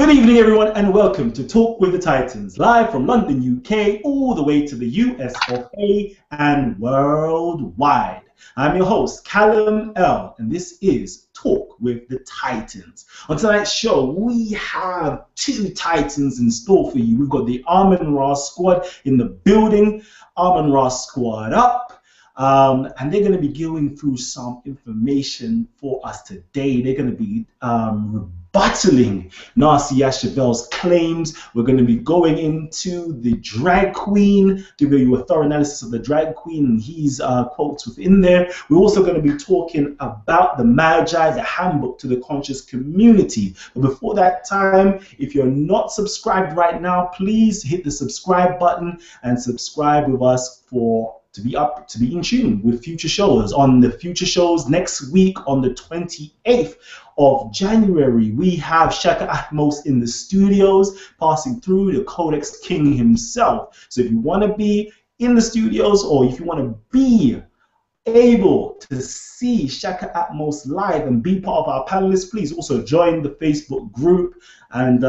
Good evening, everyone, and welcome to Talk with the Titans, live from London, UK, all the way to the US of A and worldwide. I'm your host, Callum L, and this is Talk with the Titans. On tonight's show, we have two Titans in store for you. We've got the Armageddon squad in the building, Armageddon squad up. And they're going to be going through some information for us today. They're going to be rebutting Nasty Yashavel's claims. We're going to be going into the drag queen, giving you a thorough analysis of the drag queen and his quotes within there. We're also going to be talking about the Magi, the handbook to the conscious community. But before that time, if you're not subscribed right now, please hit the subscribe button and subscribe with us to be in tune with future shows. On the future shows next week on the 28th of January, we have Shaka Atmos in the studios passing through the Codex King himself. So if you want to be in the studios or if you want to be able to see Shaka Atmos live and be part of our panelists, please also join the Facebook group and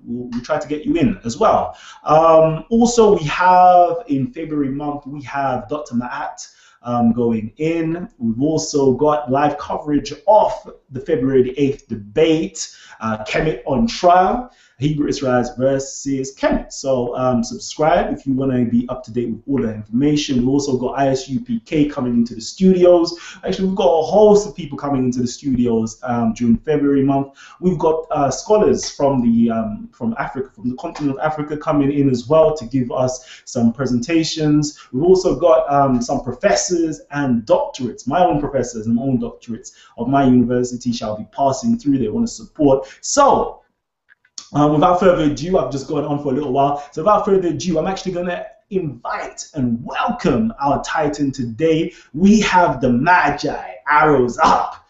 we'll try to get you in as well. Also, we have in February month, we have Dr. Ma'at going in. We've also got live coverage of the February the 8th debate, Kemet on trial, Hebrew Israelites versus Kemet. So subscribe if you want to be up to date with all the information. We've also got ISUPK coming into the studios. Actually, we've got a host of people coming into the studios during February month. We've got scholars from Africa, from the continent of Africa, coming in as well to give us some presentations. We've also got some professors and doctorates. My own professors and my own doctorates of my university shall be passing through. They want to support. So without further ado, I've just gone on for a little while. So without further ado, I'm actually going to invite and welcome our Titan today. We have the Magi, arrows up,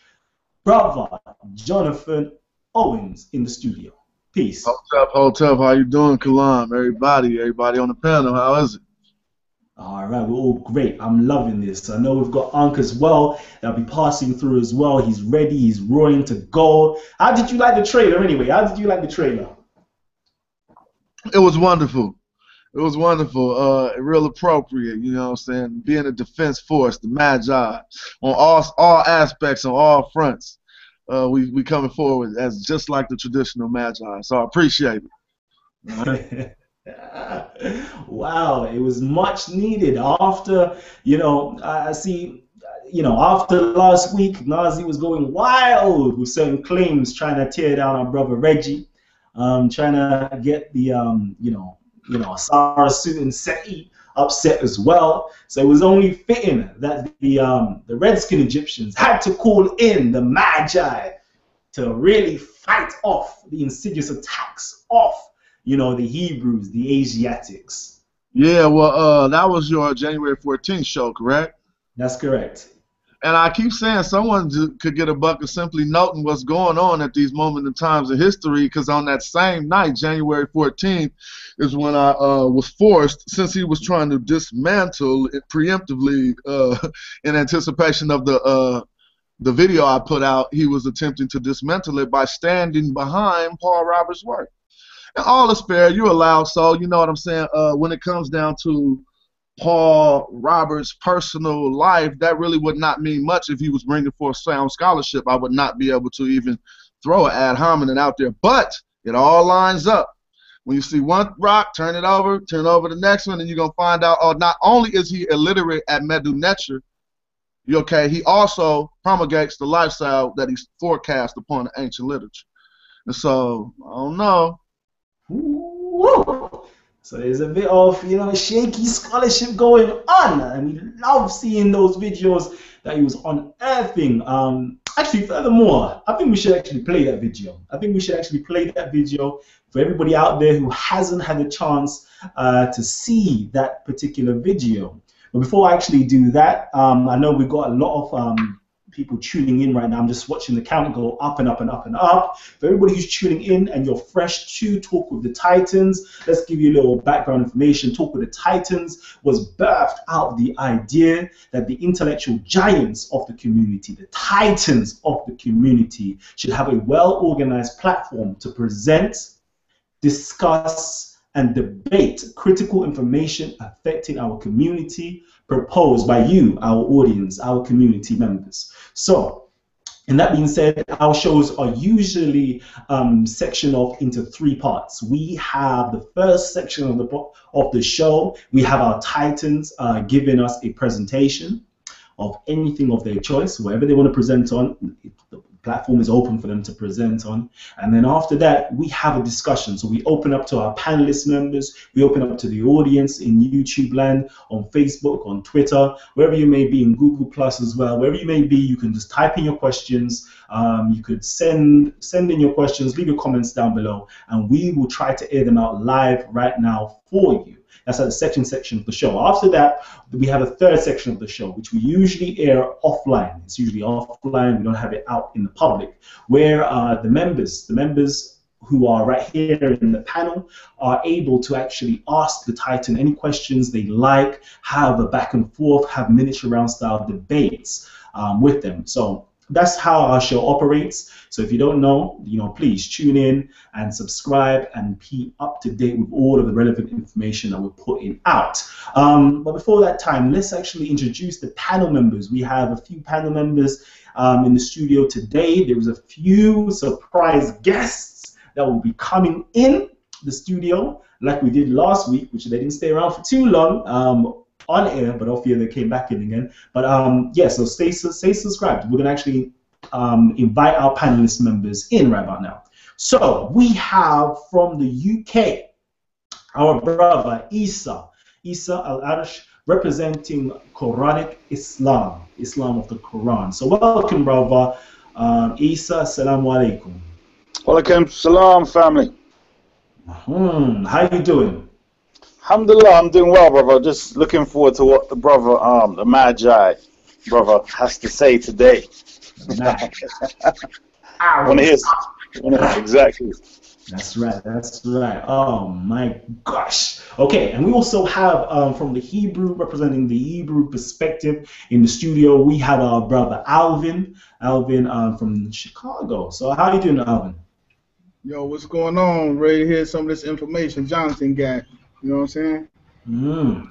brother Jonathan Owens in the studio. Peace. Hold up. How you doing, Kalam? Everybody on the panel, how is it? All right, we're all great. I'm loving this. I know we've got Ankh as well. That'll be passing through as well. He's ready. He's roaring to go. How did you like the trailer anyway? How did you like the trailer? It was wonderful. It was wonderful. Real appropriate, you know what I'm saying? Being a defense force, the Magi, on all aspects, on all fronts. We coming forward as just like the traditional Magi. So I appreciate it. Wow, it was much needed after, I see, after last week, Nazi was going wild with certain claims, trying to tear down our brother Reggie, trying to get the, Sarah Sue and Seti upset as well. So it was only fitting that the Redskin Egyptians had to call in the Magi to really fight off the insidious attacks of the Hebrews, the Asiatics. Yeah, well, that was your January 14th show, correct? That's correct. And I keep saying someone could get a buck of simply noting what's going on at these moments in times of history, because on that same night, January 14th, is when I was forced, since he was trying to dismantle it preemptively in anticipation of the video I put out, he was attempting to dismantle it by standing behind Paul Roberts' work. And all is fair, you're allowed, so you know what I'm saying. When it comes down to Paul Roberts' personal life, that really would not mean much if he was bringing forth sound scholarship. I would not be able to even throw an ad hominem out there, but it all lines up. When you see one rock, turn over the next one, and you're going to find out, oh, not only is he illiterate at Medu Neter, okay, he also promulgates the lifestyle that he's forecast upon the ancient literature. And so, I don't know. Ooh. So there's a bit of, shaky scholarship going on, and we love seeing those videos that he was unearthing. Actually, furthermore, I think we should actually play that video. For everybody out there who hasn't had a chance to see that particular video. But before I actually do that, I know we've got a lot of people tuning in right now. I'm just watching the count go up and up and up and up. For everybody who's tuning in and you're fresh to Talk with the Titans, let's give you a little background information. Talk with the Titans was birthed out of the idea that the intellectual giants of the community, the titans of the community, should have a well-organized platform to present, discuss, and debate critical information affecting our community, proposed by you, our audience, our community members. So, and that being said, our shows are usually sectioned off into 3 parts. We have the first section of the show. We have our Titans giving us a presentation of anything of their choice, whatever they want to present on. The platform is open for them to present on. And then after that, we have a discussion. So we open up to our panelist members, we open up to the audience in YouTube land, on Facebook, on Twitter, wherever you may be, in Google Plus as well. Wherever you may be, you can just type in your questions. You could send in your questions, leave your comments down below, and we will try to air them out live right now for you. That's at the section of the show. After that, we have a third section of the show, which we usually air offline. It's usually offline. We don't have it out in the public, where the members who are right here in the panel are able to actually ask the Titan any questions they like, have a back and forth, have miniature round style debates with them. So that's how our show operates. So if you don't know, please tune in and subscribe and be up to date with all of the relevant information that we're putting out. But before that time, let's actually introduce the panel members. We have a few panel members in the studio today. There's a few surprise guests that will be coming in the studio like we did last week, which they didn't stay around for too long. On air, but off air they came back in again. But yeah, so stay subscribed. We're gonna actually invite our panelist members in right about now. So we have from the UK our brother Isa Al-Arsh, representing Quranic Islam of the Quran. So welcome, brother Isa. Assalamu alaikum. Walaikum salam, family. How you doing? Alhamdulillah, I'm doing well, brother. Just looking forward to what the brother, the Magi brother, has to say today. I want to hear. Exactly. That's right. That's right. Oh my gosh. Okay, and we also have from the Hebrew, representing the Hebrew perspective in the studio, we have our brother Alvin from Chicago. So how you doing, Alvin? Yo, what's going on? Ready to hear some of this information Jonathan got. You know what I'm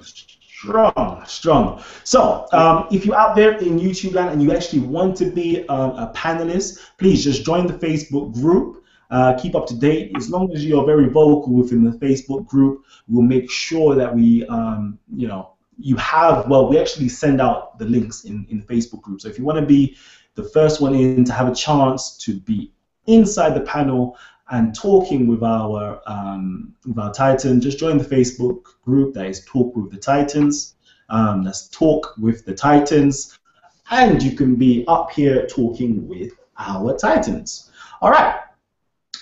saying? Strong. So, if you're out there in YouTube land and you actually want to be a panelist, please just join the Facebook group. Keep up to date. As long as you're very vocal within the Facebook group, we'll make sure that we, you have, we actually send out the links in the Facebook group. So if you want to be the first one in to have a chance to be inside the panel and talking with our Titan, just join the Facebook group. That is Talk with the Titans. That's Talk with the Titans, and you can be up here talking with our Titans. All right.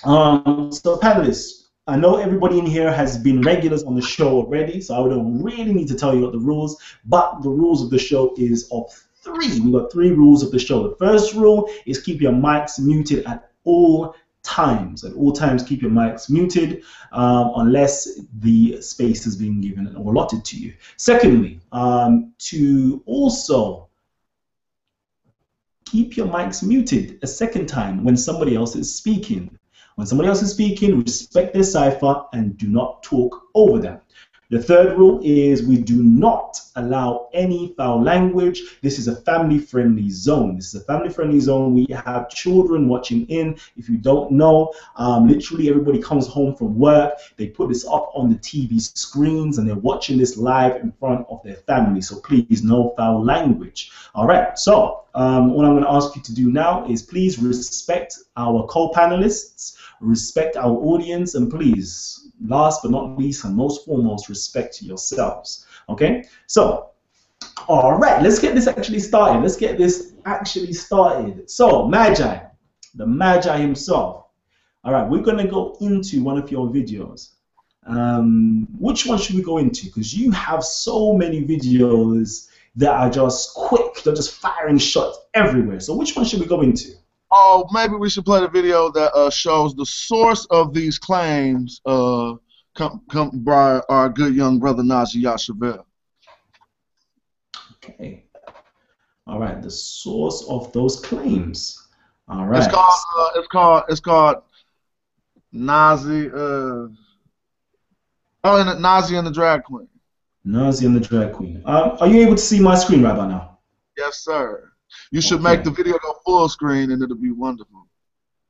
So panelists, I know everybody in here has been regulars on the show already, so I don't really need to tell you what the rules. But the rules of the show is of 3. We got 3 rules of the show. The first rule is keep your mics muted at all times. At all times, keep your mics muted unless the space has been given or allotted to you. Secondly, to also keep your mics muted a second time when somebody else is speaking. When somebody else is speaking, respect their cipher and do not talk over them. The third rule is we do not allow any foul language. This is a family-friendly zone. This is a family-friendly zone. We have children watching in. If you don't know, literally everybody comes home from work. They put this up on the TV screens and they're watching this live in front of their family. So please, no foul language. All right. So what I'm going to ask you to do now is please respect our co-panelists, respect our audience, and please, last but not least and most foremost, respect yourselves. Okay, so all right, let's get this actually started. So Magi, the Magi himself. All right, we're gonna go into one of your videos. Which one should we go into? Because you have so many videos that are just quick. They're just firing shots everywhere. So which one should we go into? Oh, maybe we should play the video that shows the source of these claims come by our good young brother Najee Yashaville. Okay. All right. The source of those claims. All right. It's called Najee. Najee and the Drag Queen. Najee and the Drag Queen. Are you able to see my screen right by now? Yes, sir. You should make the video go full screen, and it'll be wonderful.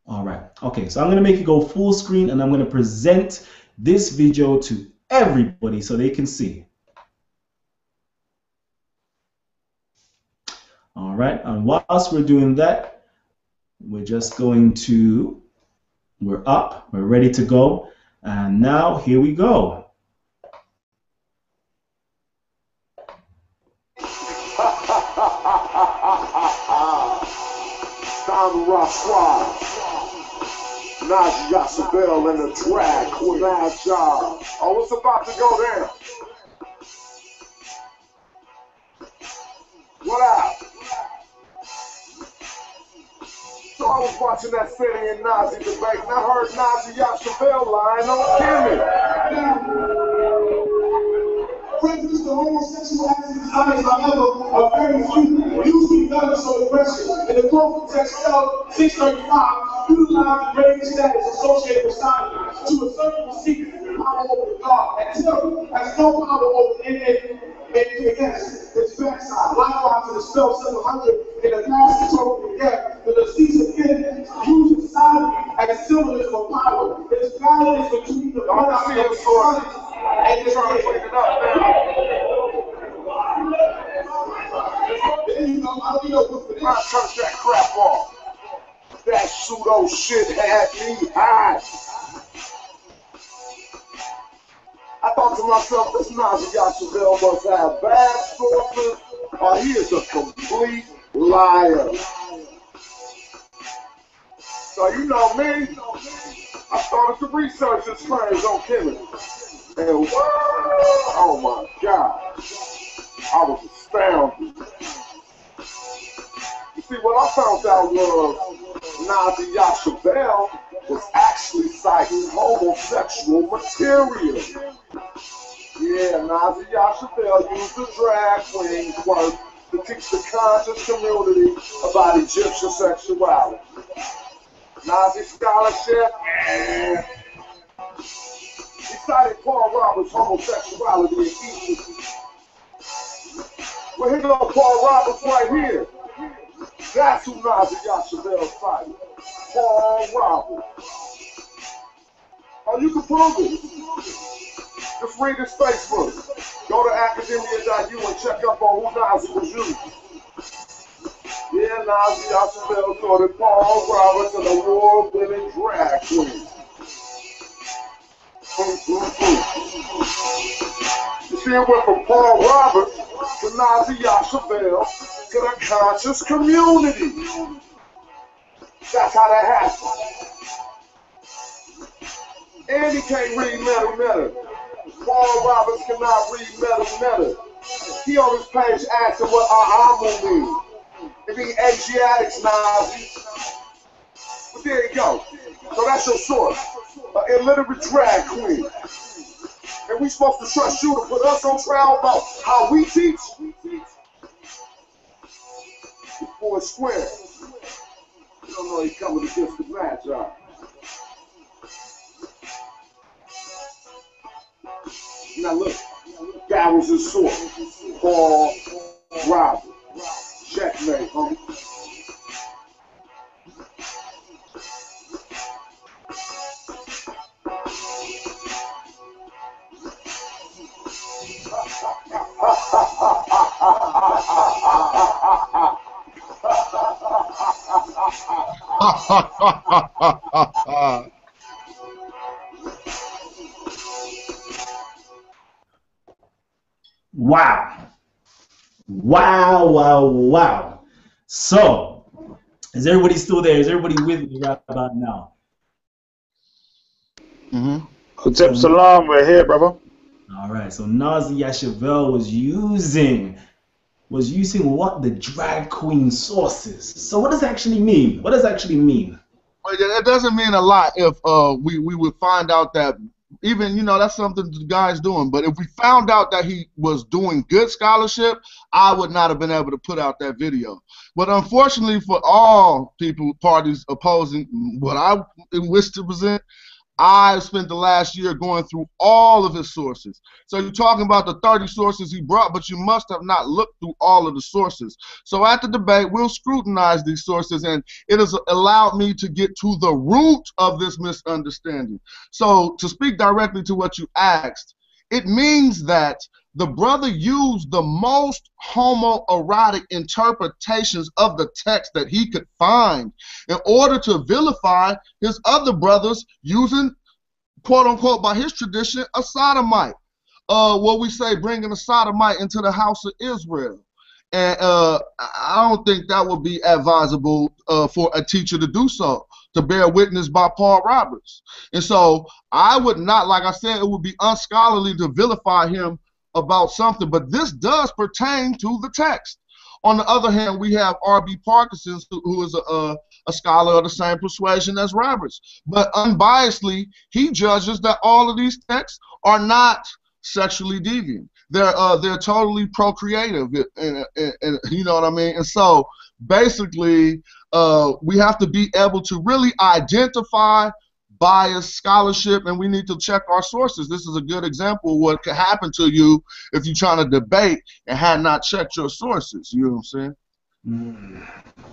All right. Okay. So I'm going to make it go full screen, and I'm going to present this video to everybody so they can see. All right. And whilst we're doing that, we're just going to, we're up, we're ready to go. And now here we go. Time to rock squad. Najee Yashaville and the Drag Queen. Oh, it's about to go down. What up? So I was watching that Fetty and Najee debate, and I heard Najee Yashaville lying on Kemet. Reference to homosexual acts and desires, however, are very few, usually none so aggressive. In the quote from text 635, utilize the grave status associated with sodomy to assert the secret power over God until has no power over anything against its backside. Likewise, in the spell 700, in the passage over the death, the deceased again uses sodomy as symbolism of power. Its balance between the body and the sun. And just trying to clean it up, man. Then you know, I don't know what's the Turn that crap off. That pseudo shit had me high. I thought to myself, this Najee Yashaville must have bad sources, or he is a complete liar. So you know me, I started to research his claims on Kemet. And oh my God, I was astounded. You see, what I found out was Najee Yashaville was actually citing homosexual material. Yeah, Najee Yashaville used the drag queen's work to teach the conscious community about Egyptian sexuality. Nazi scholarship, he cited Paul Roberts' homosexuality in Egypt. Well, here goes Paul Roberts right here. That's who Najee Yashaville cited. Paul Roberts. Oh, you can prove it. Just read his Facebook. Go to academia.u and check up on who Najee was using. Yeah, Najee Yashaville quoted Paul Roberts, an award-winning drag queen. You see, it went from Paul Roberts to Najee Yashaville to the conscious community. That's how that happened. And he can't read meta. Paul Roberts cannot read meta. He on his page asking what A'amu means. It means Asiatics, Najee. But there you go. So that's your source. An illiterate drag queen. And we supposed to trust you to put us on trial about how we teach? This boy's square. You don't know he's coming against the Magi. Now look, that was his source. Paul Roberts. Checkmate, homie. Wow. So, is everybody still there? Is everybody with me right about now? Kutip Salam, we're here, brother. All right, so Najee Yashaville was using was using what? The drag queen sources. So what does it actually mean? What does it actually mean? Well, it doesn't mean a lot if we would find out that even, you know, that's something the guy's doing. But if we found out that he was doing good scholarship, I would not have been able to put out that video. But unfortunately for all parties opposing what I wish to present, I spent the last year going through all of his sources. So you're talking about the 30 sources he brought, but you must have not looked through all of the sources. So at the debate, we'll scrutinize these sources, and it has allowed me to get to the root of this misunderstanding. So to speak directly to what you asked, it means that the brother used the most homoerotic interpretations of the text that he could find in order to vilify his other brothers using, quote unquote, by his tradition, a sodomite. What we say, bringing a sodomite into the house of Israel. And I don't think that would be advisable for a teacher to do so, to bear witness by Paul Roberts. And so I would not, like I said, it would be unscholarly to vilify him about something, but this does pertain to the text. On the other hand, we have R.B. Parkinson, who is a scholar of the same persuasion as Roberts. But unbiasedly, he judges that all of these texts are not sexually deviant. They're totally procreative, and you know what I mean? And so basically, we have to be able to really identify biased scholarship, and we need to check our sources. This is a good example of what could happen to you if you're trying to debate and had not checked your sources. You know what I'm saying?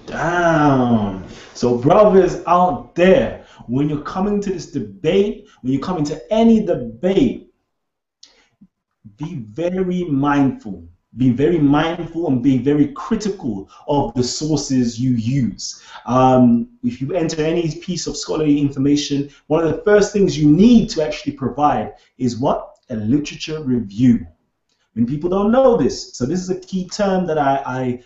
Damn. So brothers out there, when you're coming to this debate, when you're coming to any debate, be very mindful. Be very mindful and be very critical of the sources you use. If you enter any piece of scholarly information, one of the first things you need to actually provide is what? A literature review. When people don't know this, so this is a key term that I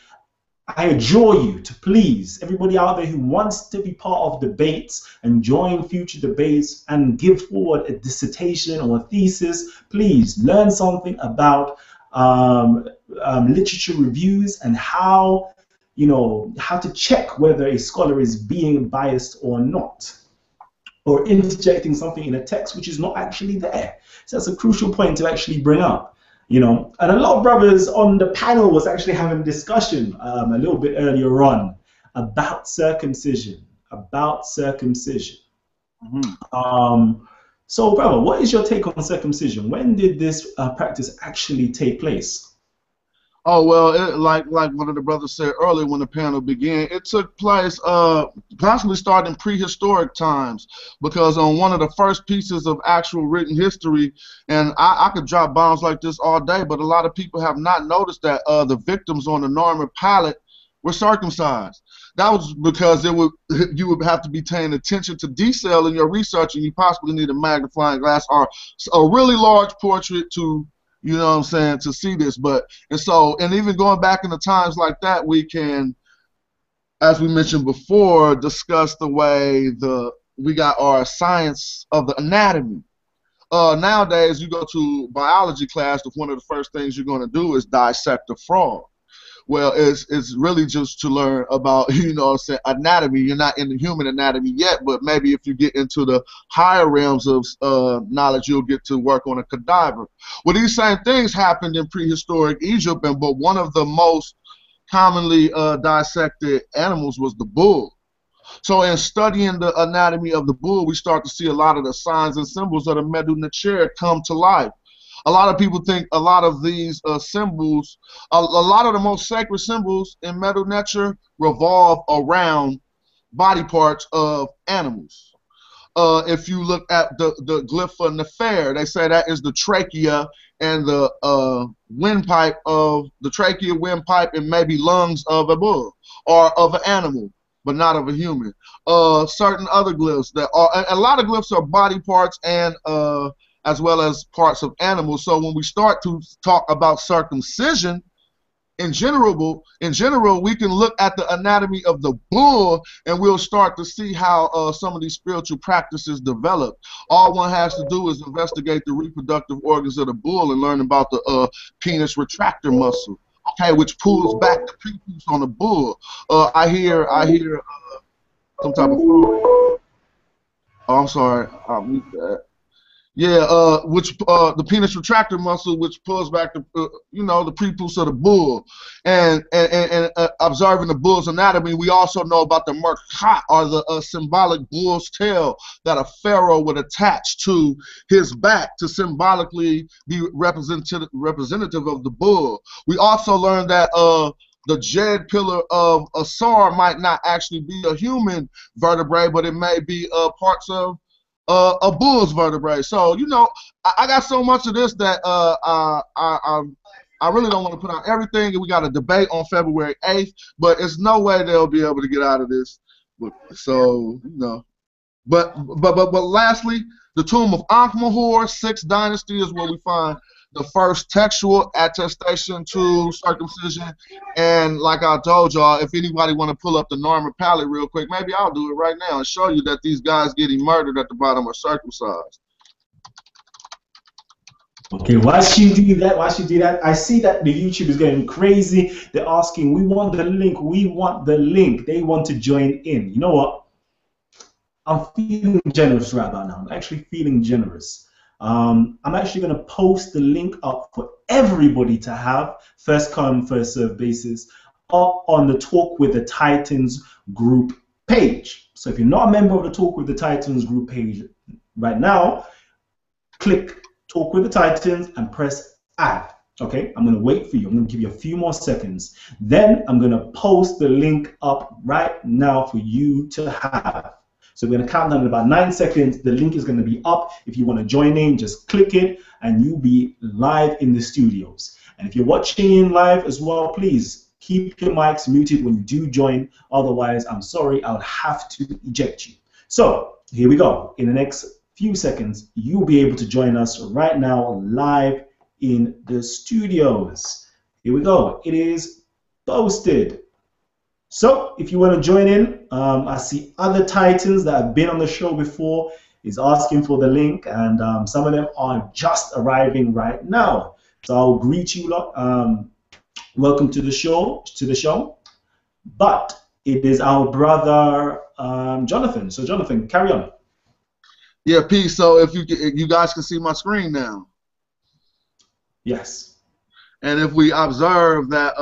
adjure you to please, everybody out there who wants to be part of debates and join future debates and give forward a dissertation or a thesis, please learn something about literature reviews and how, you know, how to check whether a scholar is being biased or not, or interjecting something in a text which is not actually there. So that's a crucial point to actually bring up. You know, and a lot of brothers on the panel was actually having a discussion a little bit earlier on about circumcision, So, brother, what is your take on circumcision? When did this practice actually take place? Oh, well, like one of the brothers said earlier when the panel began, it took place possibly starting prehistoric times, because on one of the first pieces of actual written history, and I could drop bombs like this all day, but a lot of people have not noticed that the victims on the Norman pallet were circumcised. That was because you would have to be paying attention to detail in your research, and you possibly need a magnifying glass or a really large portrait to, you know what I'm saying, to see this. And even going back into times like that, we can, as we mentioned before, discuss the way we got our science of the anatomy. Nowadays, you go to biology class, one of the first things you're going to do is dissect a frog. Well, it's really just to learn about, you know what I'm saying, anatomy. You're not in the human anatomy yet, but maybe if you get into the higher realms of knowledge, you'll get to work on a cadaver. Well, these same things happened in prehistoric Egypt, but one of the most commonly dissected animals was the bull. So in studying the anatomy of the bull, we start to see a lot of the signs and symbols of the Medu Neter come to life. A lot of people think a lot of these symbols, a lot of the most sacred symbols in Medu Neter revolve around body parts of animals. If you look at the glypha Nefer, they say that is the trachea and the windpipe of the trachea, windpipe, and maybe lungs of a bull or of an animal, but not of a human. Certain other glyphs that are, a lot of glyphs are body parts and as well as parts of animals. So when we start to talk about circumcision, in general, we can look at the anatomy of the bull, and we'll start to see how some of these spiritual practices develop. All one has to do is investigate the reproductive organs of the bull and learn about the penis retractor muscle. okay, which pulls back the prepuce on the bull. I hear some type of phone. Oh, I'm sorry. I'll mute that. Yeah, which the penis retractor muscle, which pulls back the the prepuce of the bull, and observing the bull's anatomy, we also know about the merkah, or the symbolic bull's tail that a pharaoh would attach to his back to symbolically be representative of the bull. We also learned that the jed pillar of a sar might not actually be a human vertebrae, but it may be parts of a bull's vertebrae. So I got so much of this that I really don't want to put out everything, and we got a debate on February 8th, but it's no way they'll be able to get out of this. So but lastly, the tomb of Ankh-Mahor, 6th dynasty, is where we find the first textual attestation to circumcision. And like I told y'all, if anybody want to pull up the Norman palette real quick, maybe I'll do it right now and show you that these guys getting murdered at the bottom are circumcised. Okay, why should you do that? Why should you do that? I see that the YouTube is going crazy. They're asking, we want the link, we want the link. They want to join in. You know what? I'm feeling generous right about now. I'm actually feeling generous. I'm actually going to post the link up for everybody to have, first come, first serve basis, up on the Talk with the Titans group page. So if you're not a member of the Talk with the Titans group page right now, click Talk with the Titans and press add. Okay, I'm going to wait for you. I'm going to give you a few more seconds. Then I'm going to post the link up right now for you to have. So we're going to count down in about 9 seconds. The link is going to be up. If you want to join in, just click it and you'll be live in the studios. And if you're watching in live as well, please keep your mics muted when you do join. Otherwise, I'm sorry, I'll have to eject you. So here we go. In the next few seconds, you'll be able to join us right now live in the studios. Here we go. It is posted. So if you want to join in, I see other Titans that have been on the show before is asking for the link, and some of them are just arriving right now. So I'll greet you lot. Welcome to the show. But it is our brother Jonathan. So Jonathan, carry on. Yeah, peace. So if you guys can see my screen now. Yes. And if we observe that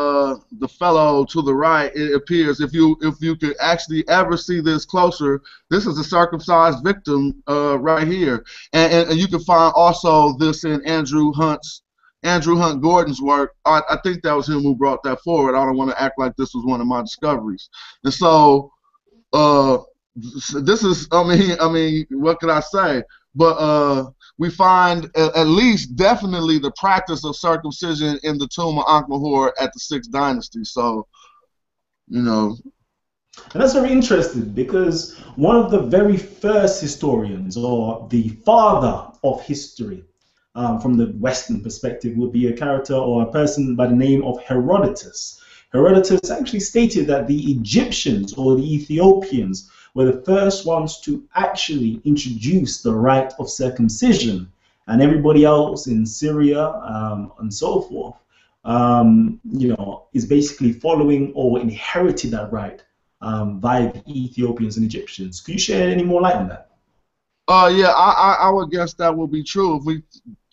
the fellow to the right, it appears, if you could actually ever see this closer, this is a circumcised victim right here. And you can find also this in Andrew Hunt Gordon's work. I think that was him who brought that forward. I don't want to act like this was one of my discoveries. And so this is, I mean, what could I say? But we find at least definitely the practice of circumcision in the tomb of Ankh-Mahor at the 6th dynasty. So, And that's very interesting, because one of the very first historians, or the father of history, from the Western perspective, would be a character or a person by the name of Herodotus. Herodotus actually stated that the Egyptians or the Ethiopians were the first ones to actually introduce the rite of circumcision, and everybody else in Syria and so forth, is basically following or inherited that rite by the Ethiopians and Egyptians. Could you shed any more light on that? Yeah, I would guess that will be true. If we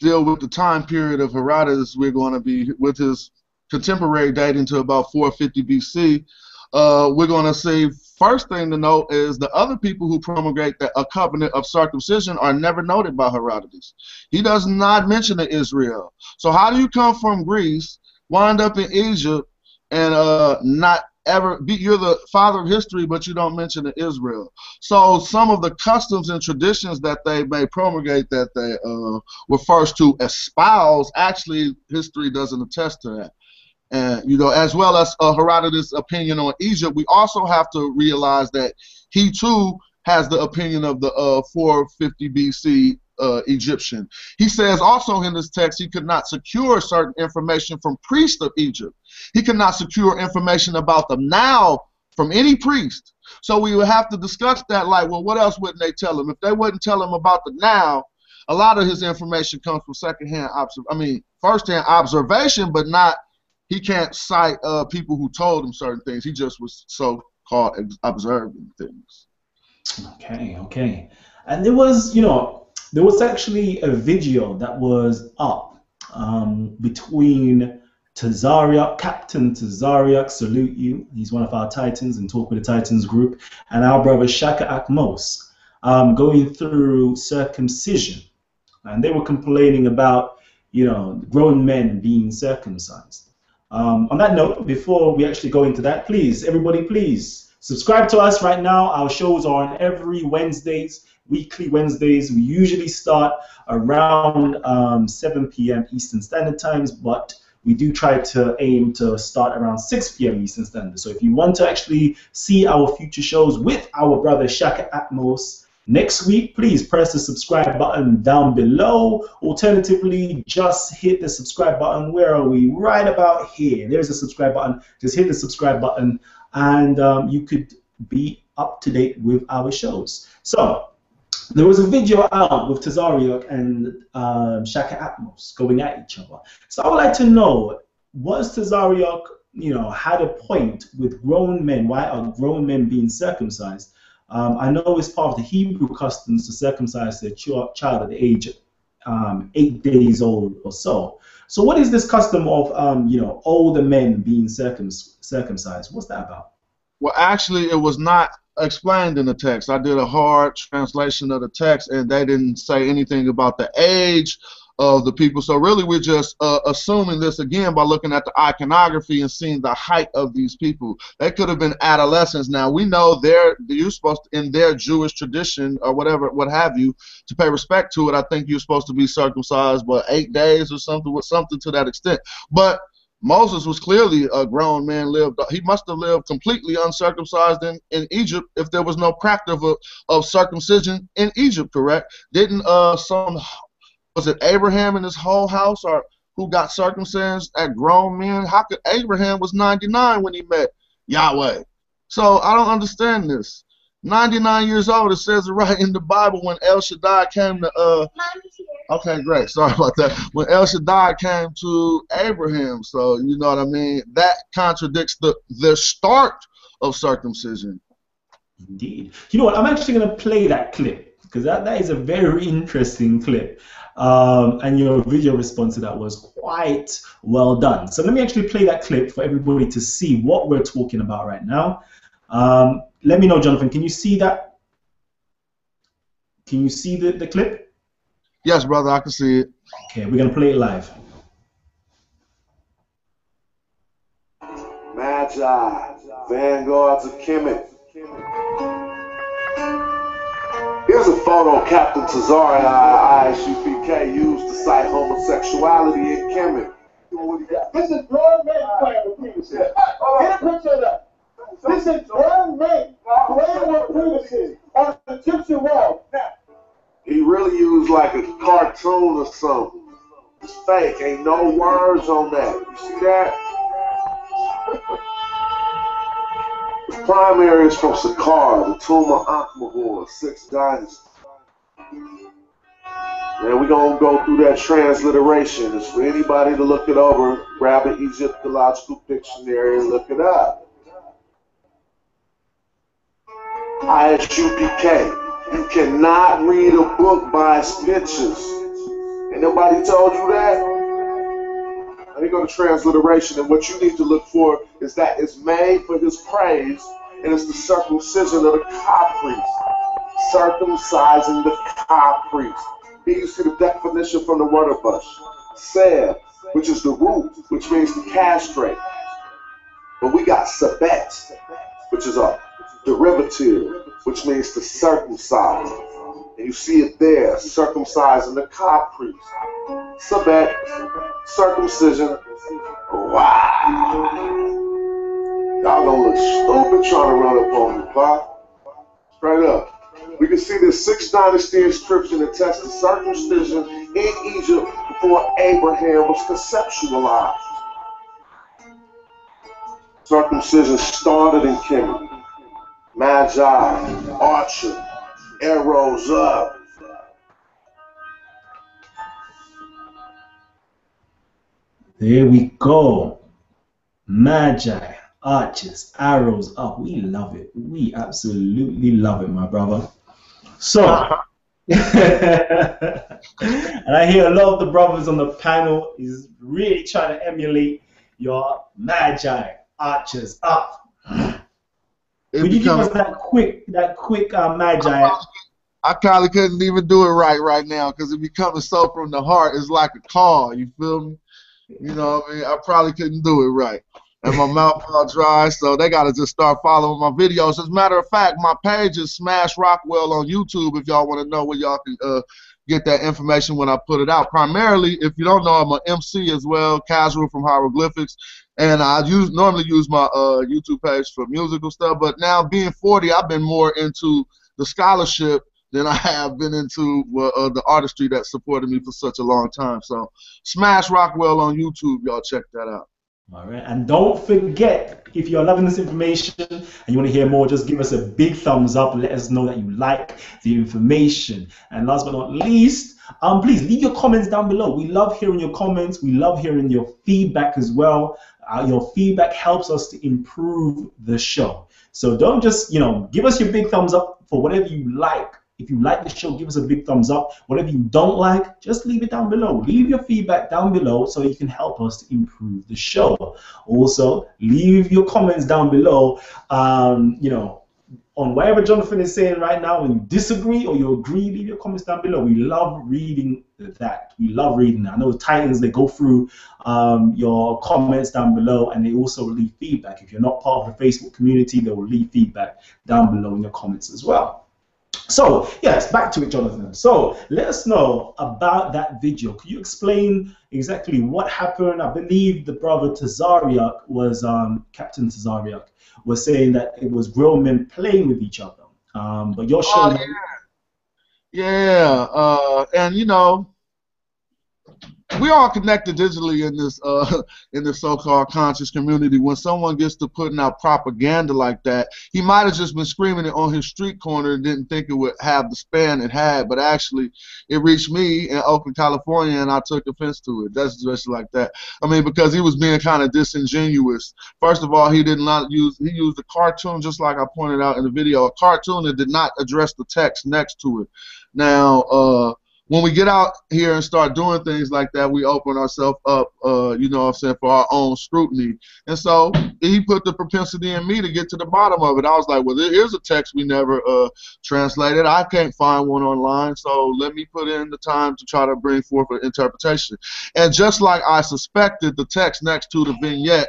deal with the time period of Herodotus, we're going to be with his contemporary dating to about 450 BC. We're going to see, first thing to note is the other people who promulgate a covenant of circumcision are never noted by Herodotus. He does not mention the Israel. So how do you come from Greece, wind up in Egypt, and not ever be, you're the father of history, but you don't mention the Israel? So some of the customs and traditions that they may promulgate that they were first to espouse, actually history doesn't attest to that. And, as well as Herodotus' opinion on Egypt, we also have to realize that he, too, has the opinion of the 450 BC Egyptian. He says also in this text he could not secure certain information from priests of Egypt. He could not secure information about them now from any priest. So we would have to discuss that, like, well, what else wouldn't they tell him? If they wouldn't tell him about the now, a lot of his information comes from firsthand observation, but not he can't cite people who told him certain things. He just was so-called observing things. Okay, okay. And there was, you know, there was actually a video that was up between Tazariak, Captain Tazariak, salute you. He's one of our Titans and Talk with the Titans group, and our brother Shaka Akmos going through circumcision. And they were complaining about, you know, grown men being circumcised. On that note, before we actually go into that, please, everybody, please subscribe to us right now. Our shows are on every Wednesdays, weekly Wednesdays. We usually start around 7 p.m. Eastern Standard Times, but we do try to aim to start around 6 p.m. Eastern Standard. So if you want to actually see our future shows with our brother Shaka Atmos next week, please press the subscribe button down below. Alternatively, just hit the subscribe button. Where are we? Right about here. There's a subscribe button. Just hit the subscribe button, and you could be up to date with our shows. So there was a video out with Tazariak and Shaka Atmos going at each other. So I would like to know, was Tazariak, you know, had a point with grown men? Why are grown men being circumcised? I know it's part of the Hebrew customs to circumcise their child at the age of 8 days old or so. So what is this custom of, you know, older men being circumcised? What's that about? Well, actually, it was not explained in the text. I did a hard translation of the text, and they didn't say anything about the age of the people. So really, we're just assuming this again by looking at the iconography and seeing the height of these people. They could have been adolescents. Now we know you're supposed to, in their Jewish tradition or whatever, what have you, to pay respect to it. I think you're supposed to be circumcised, but 8 days or something to that extent. But Moses was clearly a grown man. He must have lived completely uncircumcised in Egypt if there was no practice of circumcision in Egypt, correct? Didn't was it Abraham and his whole house or who got circumcised at grown men? How could Abraham was 99 when he met Yahweh? So I don't understand this. 99 years old, it says it right in the Bible when El Shaddai came to okay, great. Sorry about that. When El Shaddai came to Abraham, so you know what I mean? That contradicts the start of circumcision. Indeed. You know what? I'm actually going to play that clip because that is a very interesting clip. And your video response to that was quite well done. So let me actually play that clip for everybody to see what we're talking about right now. Let me know, Jonathan, can you see that? Can you see the clip? Yes, brother, I can see it. Okay, we're going to play it live. Magi, vanguards of Kemet. Here's a photo Captain Tazariak, ISUPK, used to cite homosexuality in Kemet. This is grown men playing with penises. Get a picture of that. This is grown men playing with penises on the Egyptian wall. He really used like a cartoon or something. It's fake. Ain't no words on that. You see that? The primary is from Saqqara, the tomb of Ankh-Mahor, 6th dynasty. And we're going to go through that transliteration. It's for anybody to look it over, grab an Egyptological dictionary and look it up. ISUPK. You cannot read a book by its pictures. Ain't nobody told you that? Let me go to transliteration, and what you need to look for is that it's made for his praise, and it's the circumcision of the Ka priest. Circumcising the Ka priest. Here you see the definition from the word of us. Seb, which is the root, which means to castrate. But we got sabet, which is a derivative, which means to circumcise. And you see it there, circumcising the Ka priest. Sabet, circumcision. Wow. Y'all gonna look stupid trying to run up on me, Pop. Straight up. We can see this 6th dynasty inscription that attests to circumcision in Egypt before Abraham was conceptualized. Circumcision started in Kemet. Magi, archer, arrows up. There we go. Magi, archers, arrows up. We love it. We absolutely love it, my brother. So, and I hear a lot of the brothers on the panel is really trying to emulate your Magi, archers up. Could you give us that quick Magi? I probably couldn't even do it right now because it becomes so from the heart. It's like a call. You feel me? You know what I mean? I probably couldn't do it right. And my mouth all dry, so they got to just start following my videos. As a matter of fact, my page is Smash Rockwell on YouTube if y'all want to know where y'all can get that information when I put it out. Primarily, if you don't know, I'm an MC as well, Casual from Hieroglyphics. And I normally use my YouTube page for musical stuff. But now being 40, I've been more into the scholarship than I have been into the artistry that supported me for such a long time. So Smash Rockwell on YouTube, y'all check that out. All right, and don't forget, if you're loving this information and you want to hear more, just give us a big thumbs up. Let us know that you like the information. And last but not least, please leave your comments down below. We love hearing your comments. We love hearing your feedback as well. Your feedback helps us to improve the show. So don't just, give us your big thumbs up for whatever you like. If you like the show, give us a big thumbs up. Whatever you don't like, just leave it down below. Leave your feedback down below so you can help us to improve the show. Also, leave your comments down below, on whatever Jonathan is saying right now. When you disagree or you agree, leave your comments down below. We love reading that. We love reading that. I know the Titans, they go through your comments down below, and they also leave feedback. If you're not part of the Facebook community, they will leave feedback down below in your comments as well. So, yes, back to it, Jonathan. So, let us know about that video. Could you explain exactly what happened? I believe the brother Tazariak was, Captain Tazariak, was saying that it was grown men playing with each other. But you're showing... and we all connected digitally in this so-called conscious community. When someone gets to putting out propaganda like that, he might have just been screaming it on his street corner and didn't think it would have the span it had, but actually it reached me in Oakland, California, and I took offense to it. That's just like that. I mean, because he was being kind of disingenuous. First of all, he used a cartoon, just like I pointed out in the video, a cartoon that did not address the text next to it. Now, when we get out here and start doing things like that, we open ourselves up, for our own scrutiny. And so he put the propensity in me to get to the bottom of it. I was like, well, here's a text we never translated. I can't find one online, so let me put in the time to try to bring forth an interpretation. And just like I suspected, the text next to the vignette,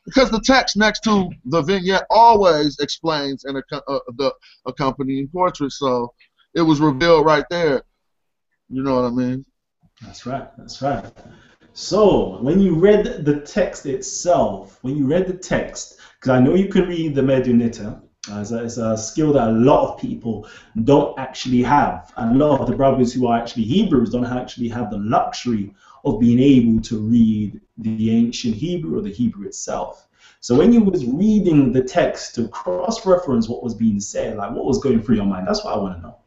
because the text next to the vignette always explains the accompanying portrait, so it was revealed right there. You know what I mean? That's right. That's right. So when you read the text itself, because I know you can read the Medunita, it's a skill that a lot of people don't actually have. And a lot of the brothers who are actually Hebrews don't actually have the luxury of being able to read the ancient Hebrew or the Hebrew itself. So when you was reading the text to cross-reference what was being said, like what was going through your mind? That's what I want to know.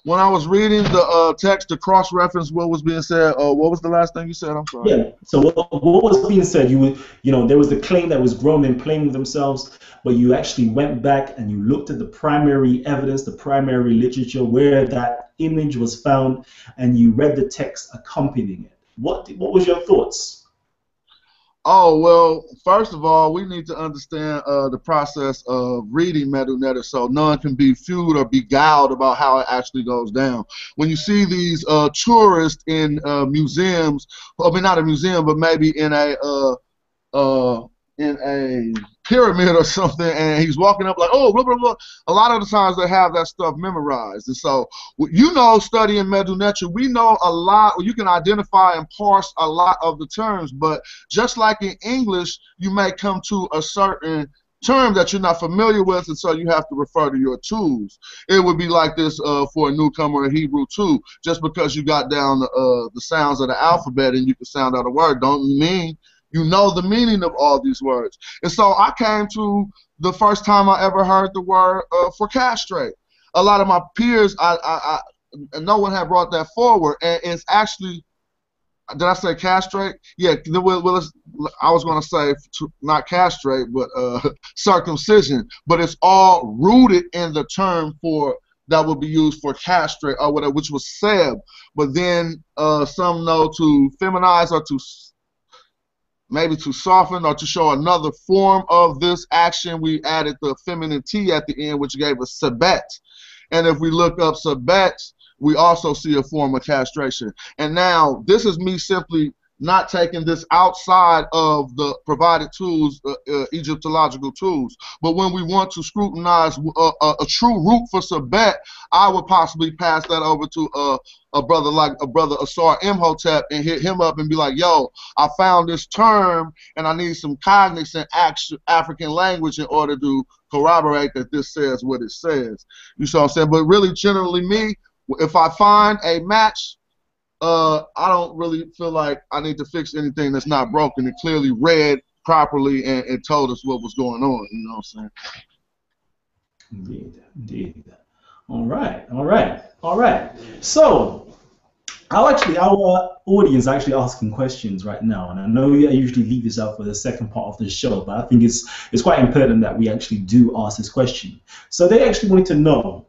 When I was reading the text to cross-reference what was being said, what was the last thing you said? I'm sorry. Yeah. So what was being said? There was the claim that was grown men playing with themselves, but you actually went back and you looked at the primary evidence, the primary literature where that image was found, and you read the text accompanying it. What was your thoughts? Oh, well, first of all, we need to understand the process of reading Medunetta so none can be fooled or beguiled about how it actually goes down. When you see these tourists in museums, I mean, not a museum, but maybe in a pyramid or something, and he's walking up like, oh, blah, blah, blah. A lot of the times they have that stuff memorized. And so, studying Medunetta, we know a lot, or you can identify and parse a lot of the terms, but just like in English, you may come to a certain term that you're not familiar with, and so you have to refer to your tools. It would be like this for a newcomer in Hebrew too. Just because you got down the sounds of the alphabet and you can sound out a word, don't mean you know the meaning of all these words. And so I came to the first time I ever heard the word for castrate. A lot of my peers, no one had brought that forward, and it's actually Did I say castrate? Yeah. Well, I was going to say not castrate, but circumcision. But it's all rooted in the term for that would be used for castrate or whatever, which was seb. But then some know to feminize or to maybe to soften or to show another form of this action. We added the feminine T at the end, which gave us sebet. And if we look up sebet, we also see a form of castration. And now this is me simply not taking this outside of the provided tools, Egyptological tools. But when we want to scrutinize a true root for sebet, I would possibly pass that over to a brother like Asar Imhotep and hit him up and be like, yo, I found this term and I need some cognizant African language in order to corroborate that this says what it says. You see what I'm saying? But really, generally me, if I find a match, I don't really feel like I need to fix anything that's not broken. It clearly read properly and it told us what was going on. You know what I'm saying? Indeed. All right. So, our audience are actually asking questions right now, and I know I usually leave this out for the second part of the show, but I think it's quite important that we actually do ask this question. So they actually wanted to know.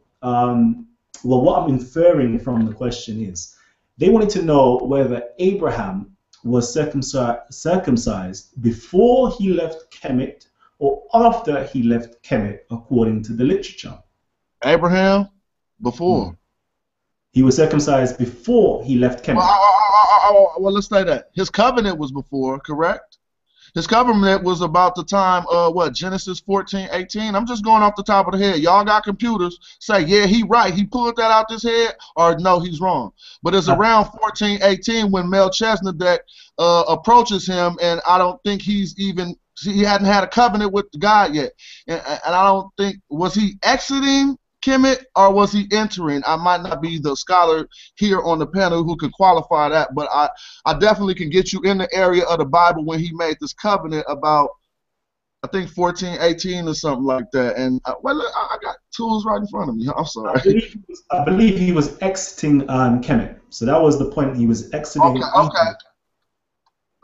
Well, what I'm inferring from the question is, they wanted to know whether Abraham was circumcised before he left Kemet or after he left Kemet, according to the literature. Abraham, before. He was circumcised before he left Kemet. Well, let's say that. His covenant was before, correct? His covenant was about the time of Genesis 14:18. I'm just going off the top of the head. Y'all got computers. Say, yeah, he right. He pulled that out this head, or no, he's wrong. But it's around 14:18 when Melchizedek approaches him, and I don't think he hadn't had a covenant with God yet. And I don't think, was he exiting Kemet or was he entering? I might not be the scholar here on the panel who could qualify that, but I definitely can get you in the area of the Bible when he made this covenant about, I think 14:18 or something like that. And I got tools right in front of me. I'm sorry. I believe he was exiting Kemet. So that was the point. He was exiting.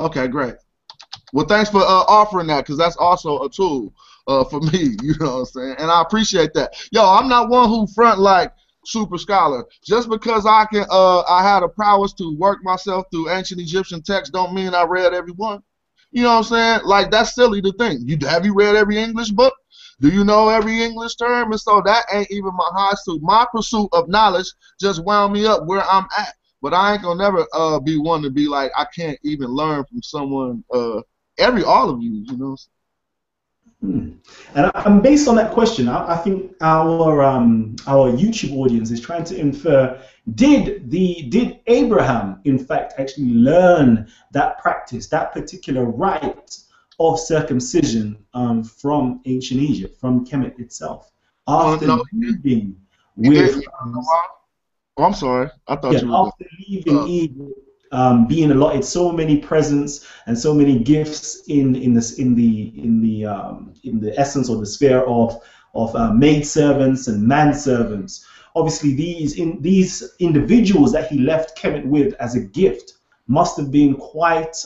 Okay, great. Well, thanks for offering that, because that's also a tool for me, you know what I'm saying? And I appreciate that. Yo, I'm not one who front like super scholar. Just because I had a prowess to work myself through ancient Egyptian texts don't mean I read every one. You know what I'm saying? Like, that's silly to think. Have you read every English book? Do you know every English term? And so that ain't even my high suit. My pursuit of knowledge just wound me up where I'm at. But I ain't gonna never be one to be like, I can't even learn from someone, all of you, you know. And based on that question, I think our YouTube audience is trying to infer: did Abraham in fact actually learn that practice, that particular rite of circumcision from ancient Egypt, from Kemet itself, after leaving with? I'm sorry, I thought you were after leaving Egypt. Being allotted so many presents and so many gifts in the essence or the sphere of maidservants and manservants. Obviously, these individuals that he left Kemet with as a gift must have been quite